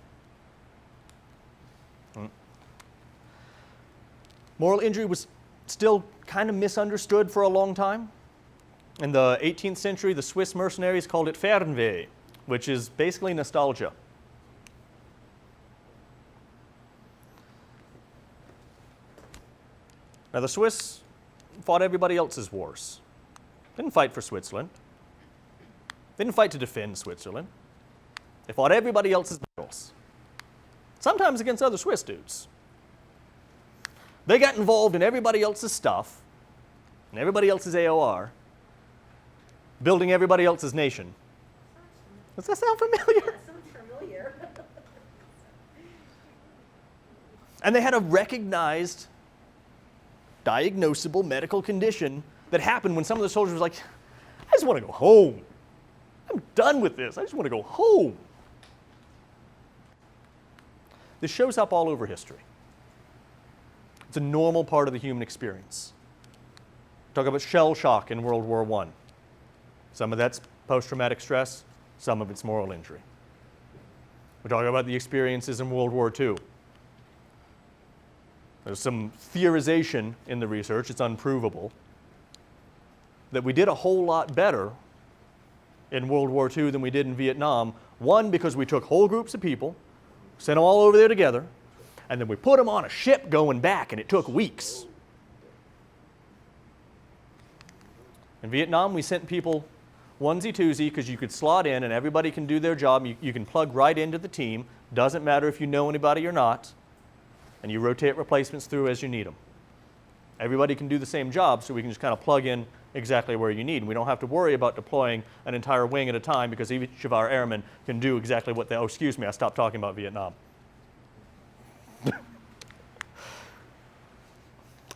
Moral injury was still kind of misunderstood for a long time. In the 18th century, the Swiss mercenaries called it Fernweh, which is basically nostalgia. Now, the Swiss fought everybody else's wars. They didn't fight for Switzerland. They didn't fight to defend Switzerland. They fought everybody else's battles, sometimes against other Swiss dudes. They got involved in everybody else's stuff and everybody else's AOR, building everybody else's nation. Does that sound familiar? That sounds familiar. And they had a recognized, diagnosable medical condition that happened when some of the soldiers were like, I just want to go home. I'm done with this. I just want to go home. This shows up all over history. It's a normal part of the human experience. Talk about shell shock in World War I. Some of that's post-traumatic stress, some of it's moral injury. We're talking about the experiences in World War II. There's some theorization in the research, it's unprovable, that we did a whole lot better in World War II than we did in Vietnam. One, because we took whole groups of people, sent them all over there together, and then we put them on a ship going back, and it took weeks. In Vietnam, we sent people onesie-twosie because you could slot in and everybody can do their job. You can plug right into the team. Doesn't matter if you know anybody or not. And you rotate replacements through as you need them. Everybody can do the same job, so we can just kind of plug in exactly where you need. And we don't have to worry about deploying an entire wing at a time because each of our airmen can do exactly what they... Oh, excuse me, I stopped talking about Vietnam.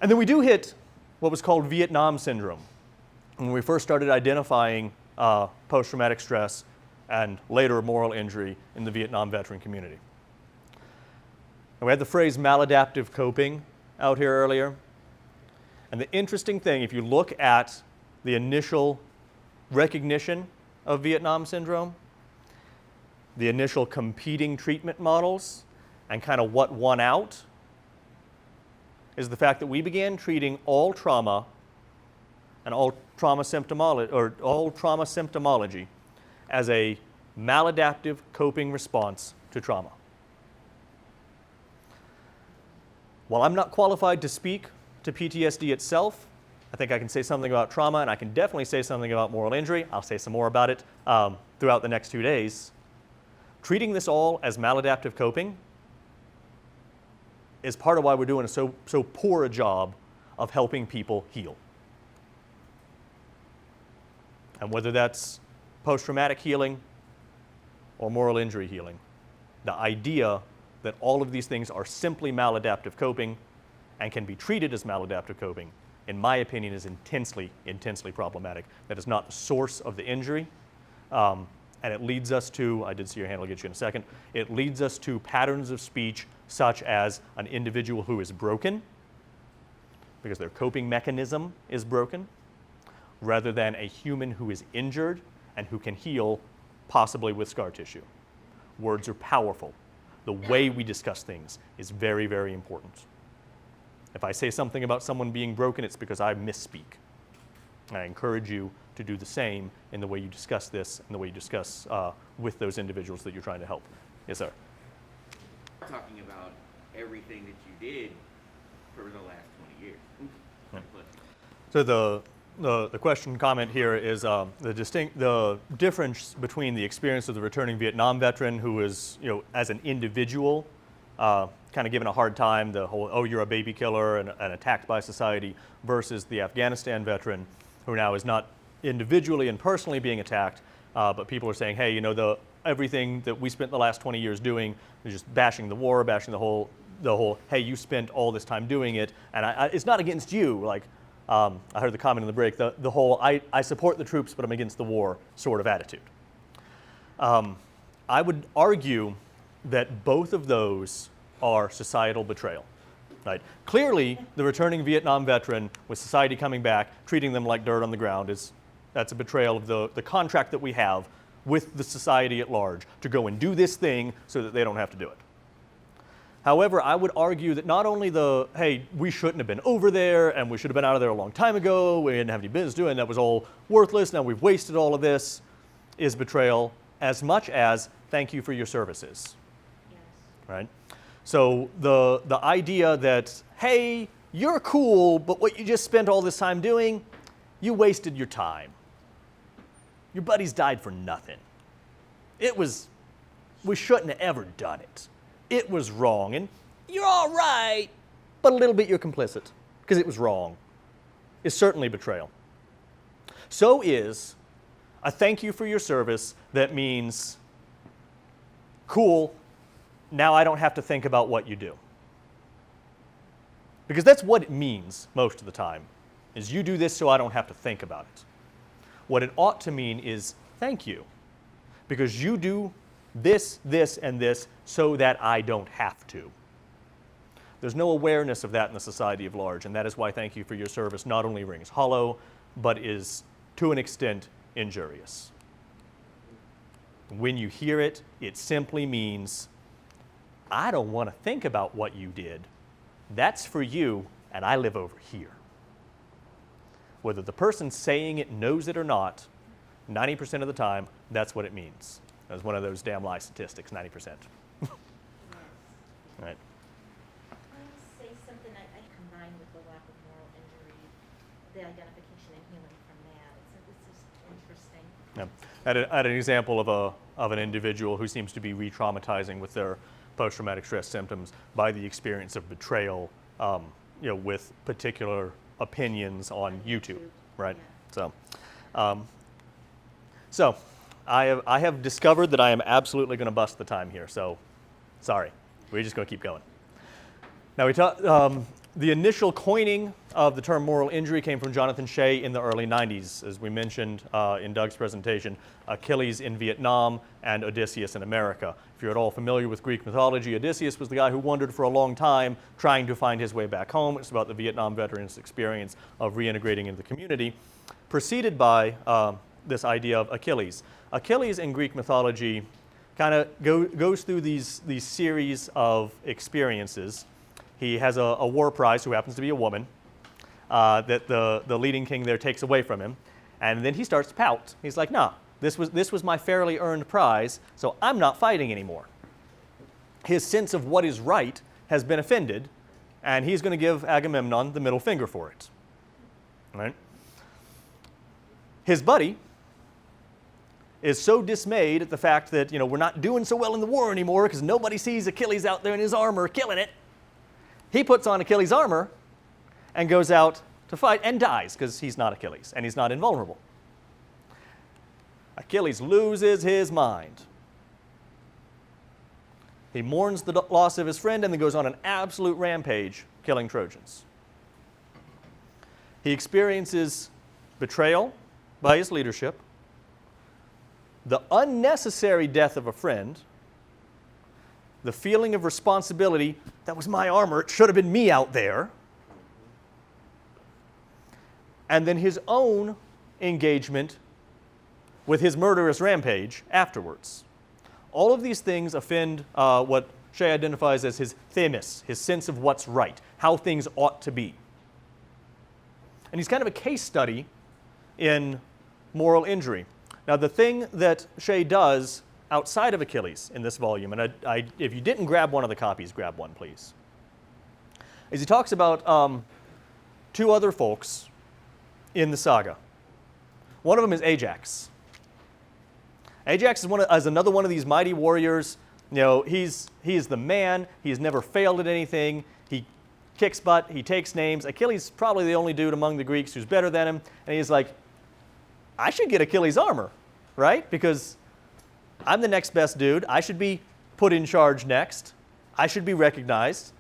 And then we do hit what was called Vietnam syndrome. When we first started identifying post-traumatic stress and later moral injury in the Vietnam veteran community. And we had the phrase maladaptive coping out here earlier. And the interesting thing, if you look at the initial recognition of Vietnam syndrome, the initial competing treatment models, and kind of what won out, is the fact that we began treating all trauma and all trauma symptomology as a maladaptive coping response to trauma. While I'm not qualified to speak to PTSD itself, I think I can say something about trauma, and I can definitely say something about moral injury. I'll say some more about it throughout the next 2 days. Treating this all as maladaptive coping is part of why we're doing so poor a job of helping people heal. And whether that's post-traumatic healing or moral injury healing, the idea that all of these things are simply maladaptive coping and can be treated as maladaptive coping, in my opinion, is intensely, intensely problematic. That is not the source of the injury. And it leads us to, I did see your hand, I'll get you in a second, it leads us to patterns of speech such as an individual who is broken because their coping mechanism is broken, rather than a human who is injured and who can heal, possibly with scar tissue. Words are powerful. The way we discuss things is very, very important. If I say something about someone being broken, it's because I misspeak. And I encourage you to do the same in the way you discuss this and the way you discuss with those individuals that you're trying to help. Yes, sir. Talking about everything that you did for the last 20 years. So the question comment here is the difference between the experience of the returning Vietnam veteran who is, as an individual, kind of given a hard time, the whole, oh, you're a baby killer and attacked by society, versus the Afghanistan veteran who now is not individually and personally being attacked, but people are saying, hey, everything that we spent the last 20 years doing is just bashing the war, bashing the whole, hey, you spent all this time doing it, and it's not against you. Like, I heard the comment in the break, the whole, I support the troops, but I'm against the war sort of attitude. I would argue that both of those are societal betrayal. Right? Clearly, the returning Vietnam veteran, with society coming back, treating them like dirt on the ground, that's a betrayal of the contract that we have with the society at large to go and do this thing so that they don't have to do it. However, I would argue that not only hey, we shouldn't have been over there and we should have been out of there a long time ago, we didn't have any business doing, that was all worthless, now we've wasted all of this, is betrayal as much as thank you for your services. Yes. Right? So the idea that, hey, you're cool, but what you just spent all this time doing, you wasted your time. Your buddies died for nothing. We shouldn't have ever done it. It was wrong, and you're all right, but a little bit you're complicit, because it was wrong. It's certainly betrayal. So is a thank you for your service that means, cool, now I don't have to think about what you do. Because that's what it means most of the time, is you do this so I don't have to think about it. What it ought to mean is thank you, because you do this, this, and this so that I don't have to. There's no awareness of that in the society at large, and that is why thank you for your service not only rings hollow, but is, to an extent, injurious. When you hear it, it simply means, I don't want to think about what you did. That's for you, and I live over here. Whether the person saying it knows it or not, 90% of the time, that's what it means. That's one of those damn lie statistics, 90%. Yes. Right. Can I say something I combined with the lack of moral injury, the identification and healing from that? It's just interesting. Yeah. I had an example of an individual who seems to be re-traumatizing with their post-traumatic stress symptoms by the experience of betrayal, with particular opinions on YouTube, right? Yeah. So I have discovered that I am absolutely going to bust the time here. So, sorry, we're just going to keep going. Now the initial coining of the term moral injury came from Jonathan Shea in the early 90s, as we mentioned in Doug's presentation. Achilles in Vietnam and Odysseus in America. If you're at all familiar with Greek mythology, Odysseus was the guy who wandered for a long time trying to find his way back home. It's about the Vietnam veteran's experience of reintegrating into the community, preceded by this idea of Achilles. Achilles in Greek mythology kind of goes through these series of experiences. He has a war prize, who happens to be a woman, that the leading king there takes away from him. And then he starts to pout. He's like, nah, this was my fairly earned prize, so I'm not fighting anymore. His sense of what is right has been offended, and he's going to give Agamemnon the middle finger for it. Right? His buddy is so dismayed at the fact that, we're not doing so well in the war anymore because nobody sees Achilles out there in his armor killing it. He puts on Achilles' armor and goes out to fight and dies because he's not Achilles and he's not invulnerable. Achilles loses his mind. He mourns the loss of his friend and then goes on an absolute rampage, killing Trojans. He experiences betrayal by his leadership, the unnecessary death of a friend, the feeling of responsibility, that was my armor, it should have been me out there, and then his own engagement with his murderous rampage afterwards. All of these things offend what Shea identifies as his themis, his sense of what's right, how things ought to be. And he's kind of a case study in moral injury. Now, the thing that Shea does outside of Achilles in this volume, and if you didn't grab one of the copies, grab one, please, is he talks about two other folks in the saga. One of them is Ajax. Ajax is another one of these mighty warriors. You know, he is the man. He's never failed at anything. He kicks butt. He takes names. Achilles is probably the only dude among the Greeks who's better than him. And he's like, I should get Achilles' armor, right? Because I'm the next best dude. I should be put in charge next. I should be recognized.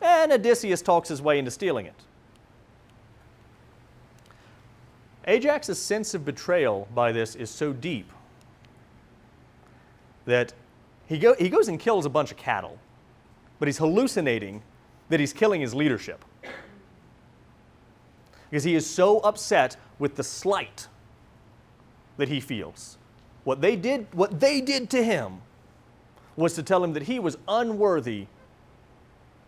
And Odysseus talks his way into stealing it. Ajax's sense of betrayal by this is so deep that he goes and kills a bunch of cattle, but he's hallucinating that he's killing his leadership. Because he is so upset with the slight that he feels. What they did to him was to tell him that he was unworthy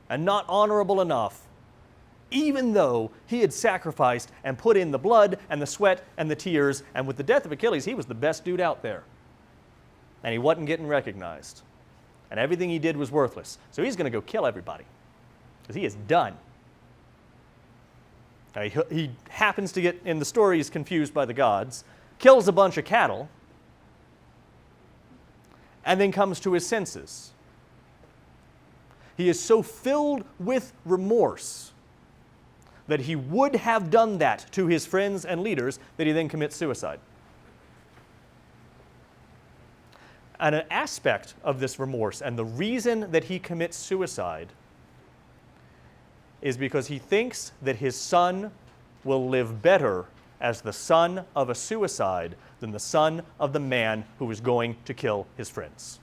and not honorable enough, even though he had sacrificed and put in the blood and the sweat and the tears, and with the death of Achilles, he was the best dude out there. And he wasn't getting recognized. And everything he did was worthless. So he's going to go kill everybody, because he is done. He happens to get, in the story, he's confused by the gods, kills a bunch of cattle, and then comes to his senses. He is so filled with remorse that he would have done that to his friends and leaders that he then commits suicide. And an aspect of this remorse, and the reason that he commits suicide, is because he thinks that his son will live better as the son of a suicide than the son of the man who is going to kill his friends.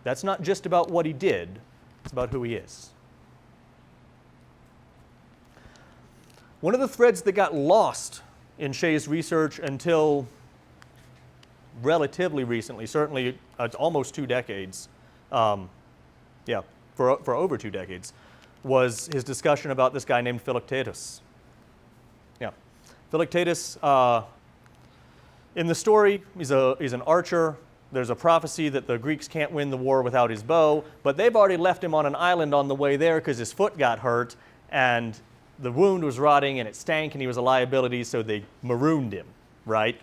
That's not just about what he did, it's about who he is. One of the threads that got lost in Shea's research until relatively recently, certainly almost 2 decades, for over 2 decades, was his discussion about this guy named Philoctetus. Philoctetus, in the story, he's an archer. There's a prophecy that the Greeks can't win the war without his bow, but they've already left him on an island on the way there because his foot got hurt, and the wound was rotting, and it stank, and he was a liability, so they marooned him, right?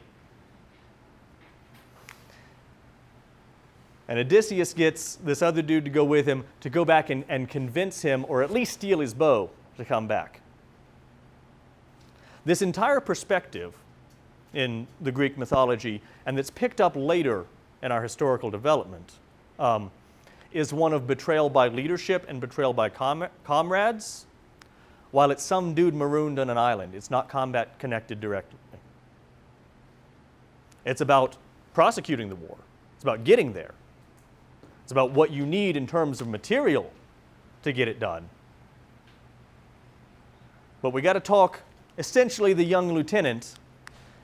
And Odysseus gets this other dude to go with him to go back and convince him, or at least steal his bow, to come back. This entire perspective in the Greek mythology, and that's picked up later in our historical development, is one of betrayal by leadership and betrayal by comrades, while it's some dude marooned on an island. It's not combat connected directly. It's about prosecuting the war. It's about getting there. It's about what you need in terms of material to get it done. But we got to talk essentially the young lieutenant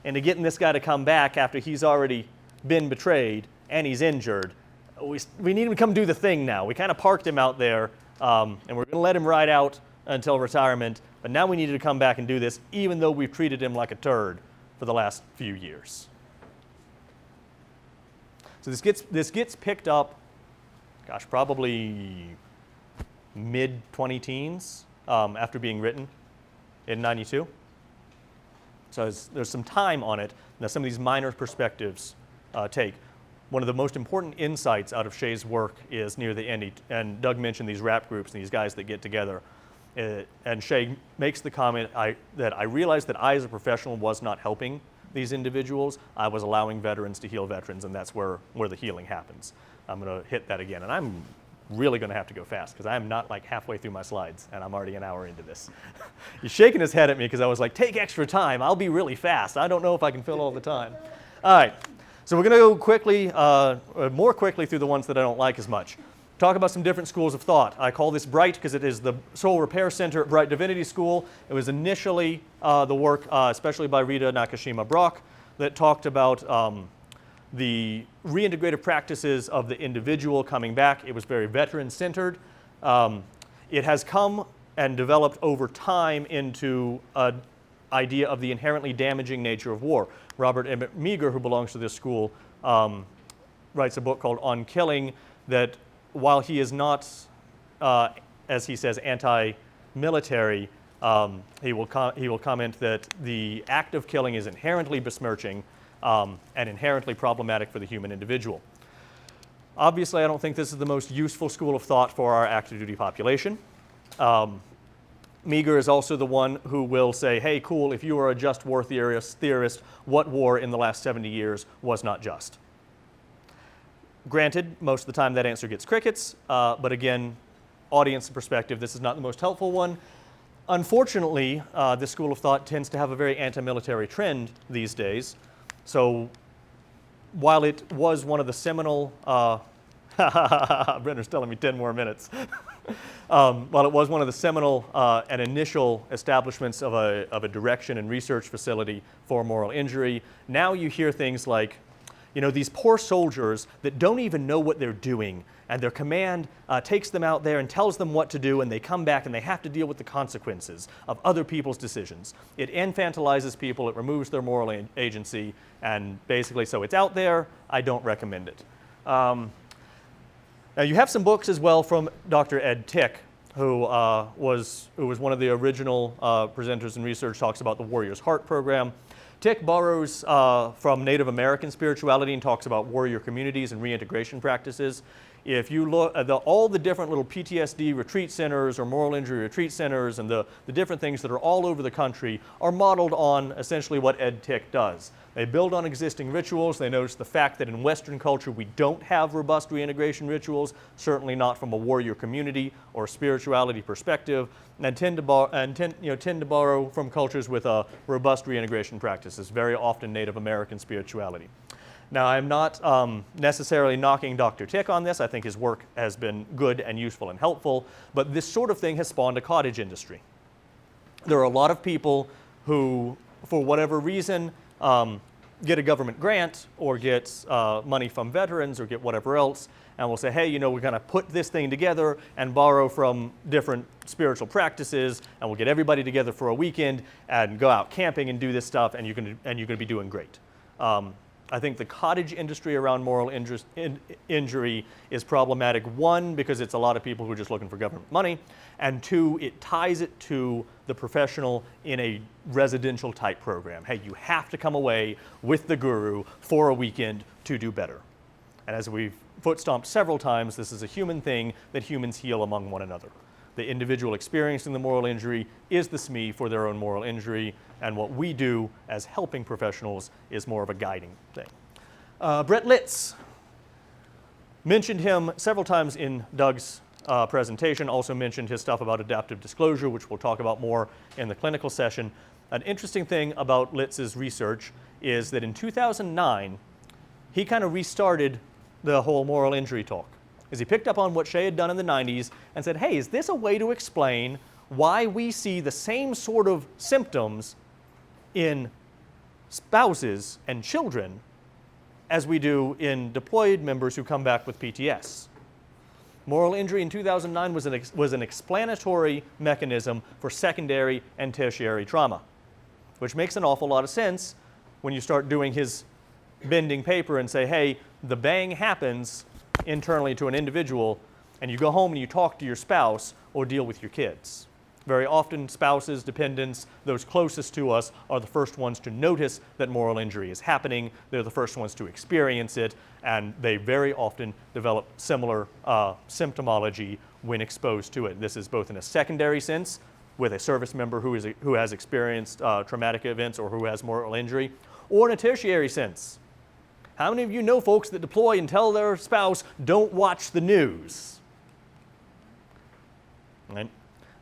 into getting this guy to come back after he's already been betrayed and he's injured. We need him to come do the thing now. We kind of parked him out there, and we're going to let him ride out until retirement, but now we need him to come back and do this, even though we've treated him like a turd for the last few years. So this gets picked up, probably mid-20-teens after being written in 92. So there's some time on it that some of these minor perspectives take. One of the most important insights out of Shea's work is near the end, and Doug mentioned these rap groups and these guys that get together. And Shea makes the comment that I realized that I as a professional was not helping these individuals. I was allowing veterans to heal veterans, and that's where the healing happens. I'm going to hit that again, and I'm really going to have to go fast because I'm not like halfway through my slides, and I'm already an hour into this. He's shaking his head at me because I was like, take extra time. I'll be really fast. I don't know if I can fill all the time. All right, so we're going to go quickly, more quickly through the ones that I don't like as much. talk about some different schools of thought. I call this BRIGHT because it is the Soul Repair Center at Bright Divinity School. It was initially the work, especially by Rita Nakashima Brock, that talked about the reintegrative practices of the individual coming back. It was very veteran-centered. It has come and developed over time into an idea of the inherently damaging nature of war. Robert Emmett Meager, who belongs to this school, writes a book called On Killing, that while he is not, as he says, anti-military, he will comment that the act of killing is inherently besmirching and inherently problematic for the human individual. Obviously, I don't think this is the most useful school of thought for our active duty population. Meager is also the one who will say, hey, cool, if you are a just war theorist, what war in the last 70 years was not just? Granted, most of the time that answer gets crickets, but again, audience perspective, this is not the most helpful one. Unfortunately, this school of thought tends to have a very anti-military trend these days. So while it was one of the seminal, Brenner's telling me 10 more minutes. While it was one of the seminal and initial establishments of a direction and research facility for moral injury, now you hear things like, you know, these poor soldiers that don't even know what they're doing, and their command takes them out there and tells them what to do, and they come back and they have to deal with the consequences of other people's decisions. It infantilizes people, it removes their moral agency, and basically, so it's out there, I don't recommend it. Now you have some books as well from Dr. Ed Tick, who was one of the original presenters in research, talks about the Warrior's Heart program. Tick borrows from Native American spirituality and talks about warrior communities and reintegration practices. If you look at all the different little PTSD retreat centers or moral injury retreat centers and the different things that are all over the country are modeled on essentially what Ed Tick does. They build on existing rituals. They notice the fact that in Western culture we don't have robust reintegration rituals, certainly not from a warrior community or spirituality perspective, and tend to borrow from cultures with robust reintegration practices, very often Native American spirituality. Now, I'm not necessarily knocking Dr. Tick on this. I think his work has been good and useful and helpful, but this sort of thing has spawned a cottage industry. There are a lot of people who, for whatever reason, get a government grant or get money from veterans or get whatever else, and will say, hey, you know, we're going to put this thing together and borrow from different spiritual practices, and we'll get everybody together for a weekend and go out camping and do this stuff, and you're going to be doing great. I think the cottage industry around moral injury is problematic, one, because it's a lot of people who are just looking for government money, and two, it ties it to the professional in a residential type program. Hey, you have to come away with the guru for a weekend to do better. And as we've foot stomped several times, this is a human thing that humans heal among one another. The individual experiencing the moral injury is the SME for their own moral injury, and what we do as helping professionals is more of a guiding thing. Brett Litz, mentioned him several times in Doug's presentation, also mentioned his stuff about adaptive disclosure, which we'll talk about more in the clinical session. An interesting thing about Litz's research is that in 2009, he kind of restarted the whole moral injury talk. Is he picked up on what Shea had done in the 90s and said, hey, is this a way to explain why we see the same sort of symptoms in spouses and children as we do in deployed members who come back with PTS? Moral injury in 2009 was an explanatory mechanism for secondary and tertiary trauma, which makes an awful lot of sense when you start doing his bending paper and say, hey, the bang happens internally to an individual, and you go home and you talk to your spouse or deal with your kids. Very often spouses, dependents, those closest to us are the first ones to notice that moral injury is happening. They're the first ones to experience it, and they very often develop similar symptomology when exposed to it. This is both in a secondary sense with a service member who has experienced traumatic events or who has moral injury, or in a tertiary sense. How many of you know folks that deploy and tell their spouse, don't watch the news? Right?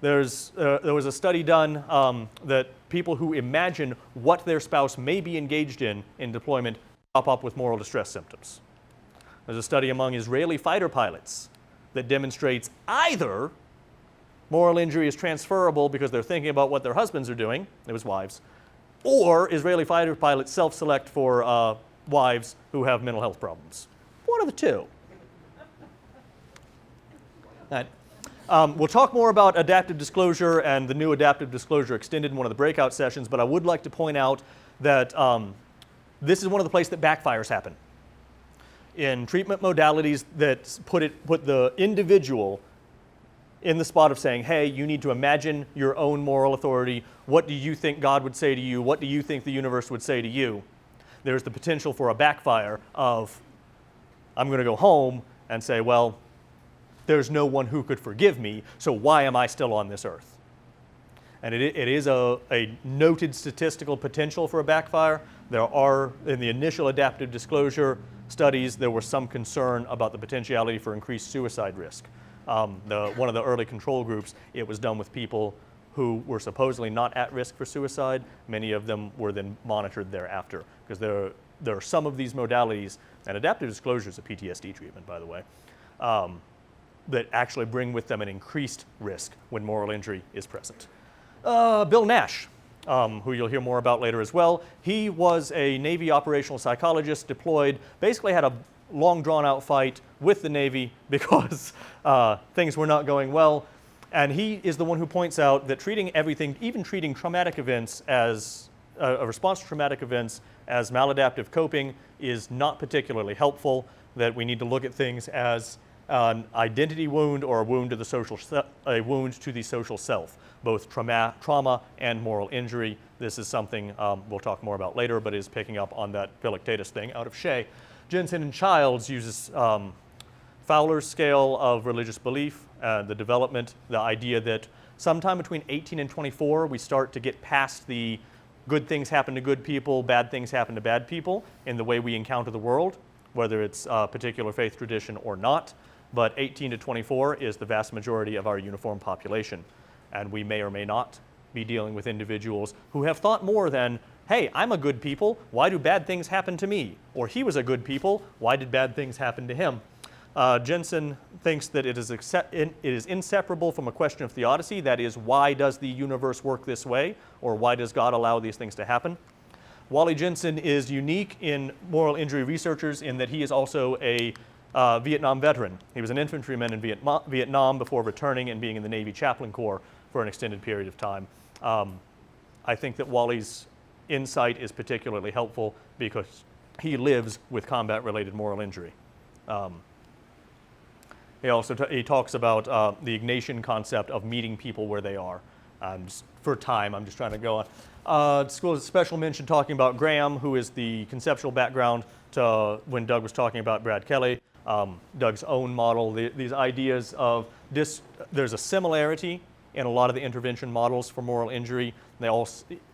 There was a study done that people who imagine what their spouse may be engaged in deployment pop up with moral distress symptoms. There's a study among Israeli fighter pilots that demonstrates either moral injury is transferable because they're thinking about what their husbands are doing, it was wives, or Israeli fighter pilots self-select for wives who have mental health problems. One of the two. All right. We'll talk more about adaptive disclosure and the new adaptive disclosure extended in one of the breakout sessions, but I would like to point out that this is one of the places that backfires happen. In treatment modalities that put the individual in the spot of saying, hey, you need to imagine your own moral authority. What do you think God would say to you? What do you think the universe would say to you? There's the potential for a backfire of, I'm going to go home and say, well, there's no one who could forgive me, so why am I still on this earth? And it is a noted statistical potential for a backfire. There are, in the initial adaptive disclosure studies, there was some concern about the potentiality for increased suicide risk. One of the early control groups, it was done with people who were supposedly not at risk for suicide. Many of them were then monitored thereafter, because there are some of these modalities, and adaptive disclosure is a PTSD treatment, by the way, that actually bring with them an increased risk when moral injury is present. Bill Nash, who you'll hear more about later as well, he was a Navy operational psychologist deployed, basically had a long drawn-out fight with the Navy because things were not going well. And he is the one who points out that treating everything, even treating traumatic events as a response to traumatic events as maladaptive coping is not particularly helpful, that we need to look at things as an identity wound or a wound to the social self, both trauma and moral injury. This is something we'll talk more about later, but is picking up on that Philoctetus thing out of Shea. Jensen and Childs uses Fowler's scale of religious belief, the development, the idea that sometime between 18 and 24, we start to get past the good things happen to good people, bad things happen to bad people in the way we encounter the world, whether it's a particular faith tradition or not. But 18 to 24 is the vast majority of our uniform population. And we may or may not be dealing with individuals who have thought more than, hey, I'm a good people, why do bad things happen to me? Or he was a good people, why did bad things happen to him? Jensen thinks that it is inseparable from a question of theodicy, that is, why does the universe work this way, or why does God allow these things to happen? Wally Jensen is unique in moral injury researchers in that he is also a Vietnam veteran. He was an infantryman in Vietnam before returning and being in the Navy Chaplain Corps for an extended period of time. I think that Wally's insight is particularly helpful because he lives with combat-related moral injury. He talks about the Ignatian concept of meeting people where they are. For time, I'm just trying to go on. School of special mention talking about Graham, who is the conceptual background to when Doug was talking about Brad Kelly. Doug's own model, these ideas of there's a similarity in a lot of the intervention models for moral injury. They all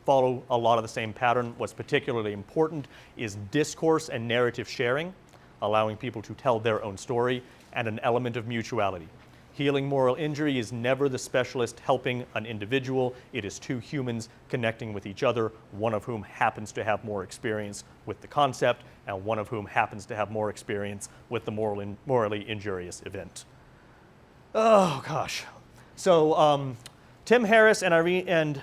follow a lot of the same pattern. What's particularly important is discourse and narrative sharing, allowing people to tell their own story, and an element of mutuality. Healing moral injury is never the specialist helping an individual. It is two humans connecting with each other, one of whom happens to have more experience with the concept, and one of whom happens to have more experience with the morally injurious event. Oh, gosh. So Tim Harris and Irene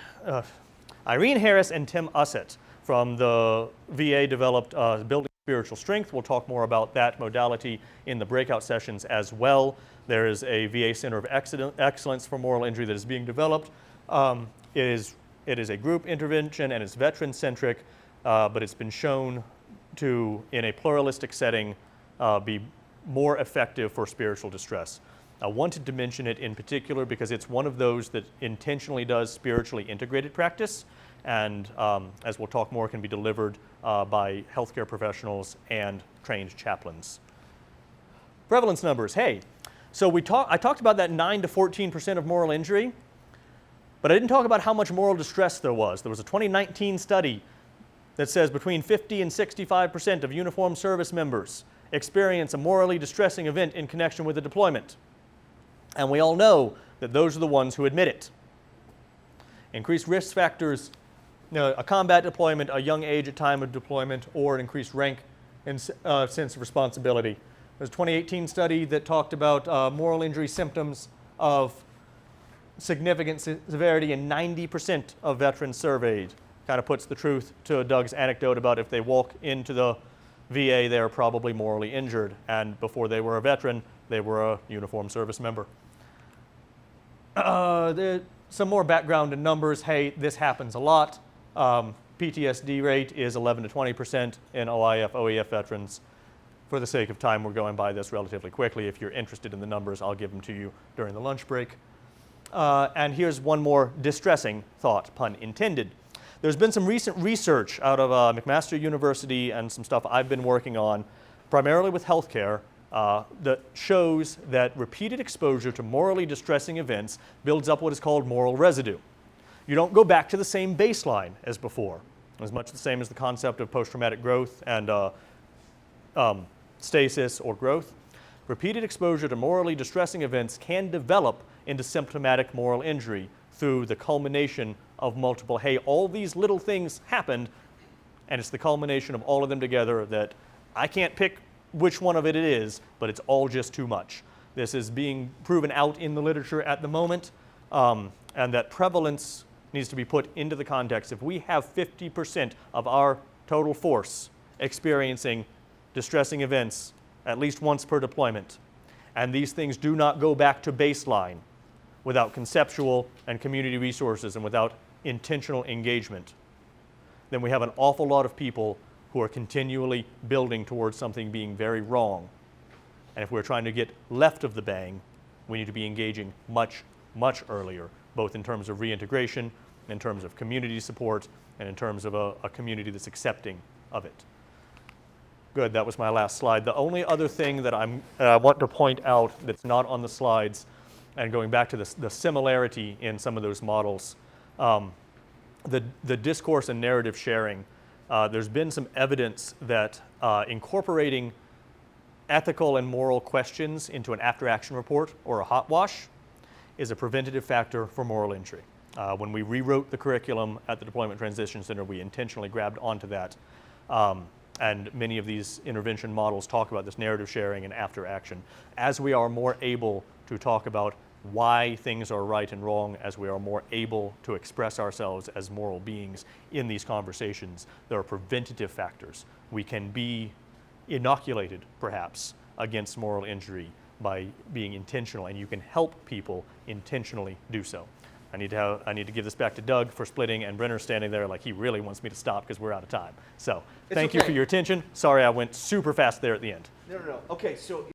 Harris and Tim Ussett from the VA developed Building Spiritual Strength. We'll talk more about that modality in the breakout sessions as well. There is a VA Center of Excellence for Moral Injury that is being developed. It is a group intervention and it's veteran-centric, but it's been shown to, in a pluralistic setting, be more effective for spiritual distress. I wanted to mention it in particular because it's one of those that intentionally does spiritually integrated practice, and as we'll talk more, can be delivered by healthcare professionals and trained chaplains. Prevalence numbers, hey. So I talked about that 9 to 14% of moral injury, but I didn't talk about how much moral distress there was. There was a 2019 study that says between 50 and 65% of uniformed service members experience a morally distressing event in connection with a deployment. And we all know that those are the ones who admit it. Increased risk factors, a combat deployment, a young age at time of deployment, or an increased rank and sense of responsibility. There's a 2018 study that talked about moral injury symptoms of significant severity in 90% of veterans surveyed. Kind of puts the truth to Doug's anecdote about if they walk into the VA, they're probably morally injured, and before they were a veteran, they were a uniformed service member. Some more background and numbers. Hey, this happens a lot. PTSD rate is 11 to 20% in OIF, OEF veterans. For the sake of time, we're going by this relatively quickly. If you're interested in the numbers, I'll give them to you during the lunch break. And here's one more distressing thought, pun intended. There's been some recent research out of McMaster University and some stuff I've been working on, primarily with healthcare, that shows that repeated exposure to morally distressing events builds up what is called moral residue. You don't go back to the same baseline as before, as much the same as the concept of post-traumatic growth and stasis or growth. Repeated exposure to morally distressing events can develop into symptomatic moral injury through the culmination of multiple, hey, all these little things happened, and it's the culmination of all of them together that I can't pick which one of it is, but it's all just too much. This is being proven out in the literature at the moment, and that prevalence needs to be put into the context. If we have 50% of our total force experiencing distressing events at least once per deployment, and these things do not go back to baseline without conceptual and community resources and without intentional engagement, then we have an awful lot of people who are continually building towards something being very wrong. And if we're trying to get left of the bang, we need to be engaging much, much earlier, both in terms of reintegration, in terms of community support, and in terms of a community that's accepting of it. Good, that was my last slide. The only other thing that I want to point out that's not on the slides, and going back to the similarity in some of those models, the discourse and narrative sharing, there's been some evidence that incorporating ethical and moral questions into an after-action report or a hot wash is a preventative factor for moral injury. When we rewrote the curriculum at the Deployment Transition Center, we intentionally grabbed onto that. And many of these intervention models talk about this narrative sharing and after action. As we are more able to talk about why things are right and wrong, as we are more able to express ourselves as moral beings in these conversations, there are preventative factors. We can be inoculated, perhaps, against moral injury by being intentional, and you can help people intentionally do so. I need to give this back to Doug for splitting, and Brenner's standing there like he really wants me to stop because we're out of time. So thank you for your attention. Sorry I went super fast there at the end. No. Okay, so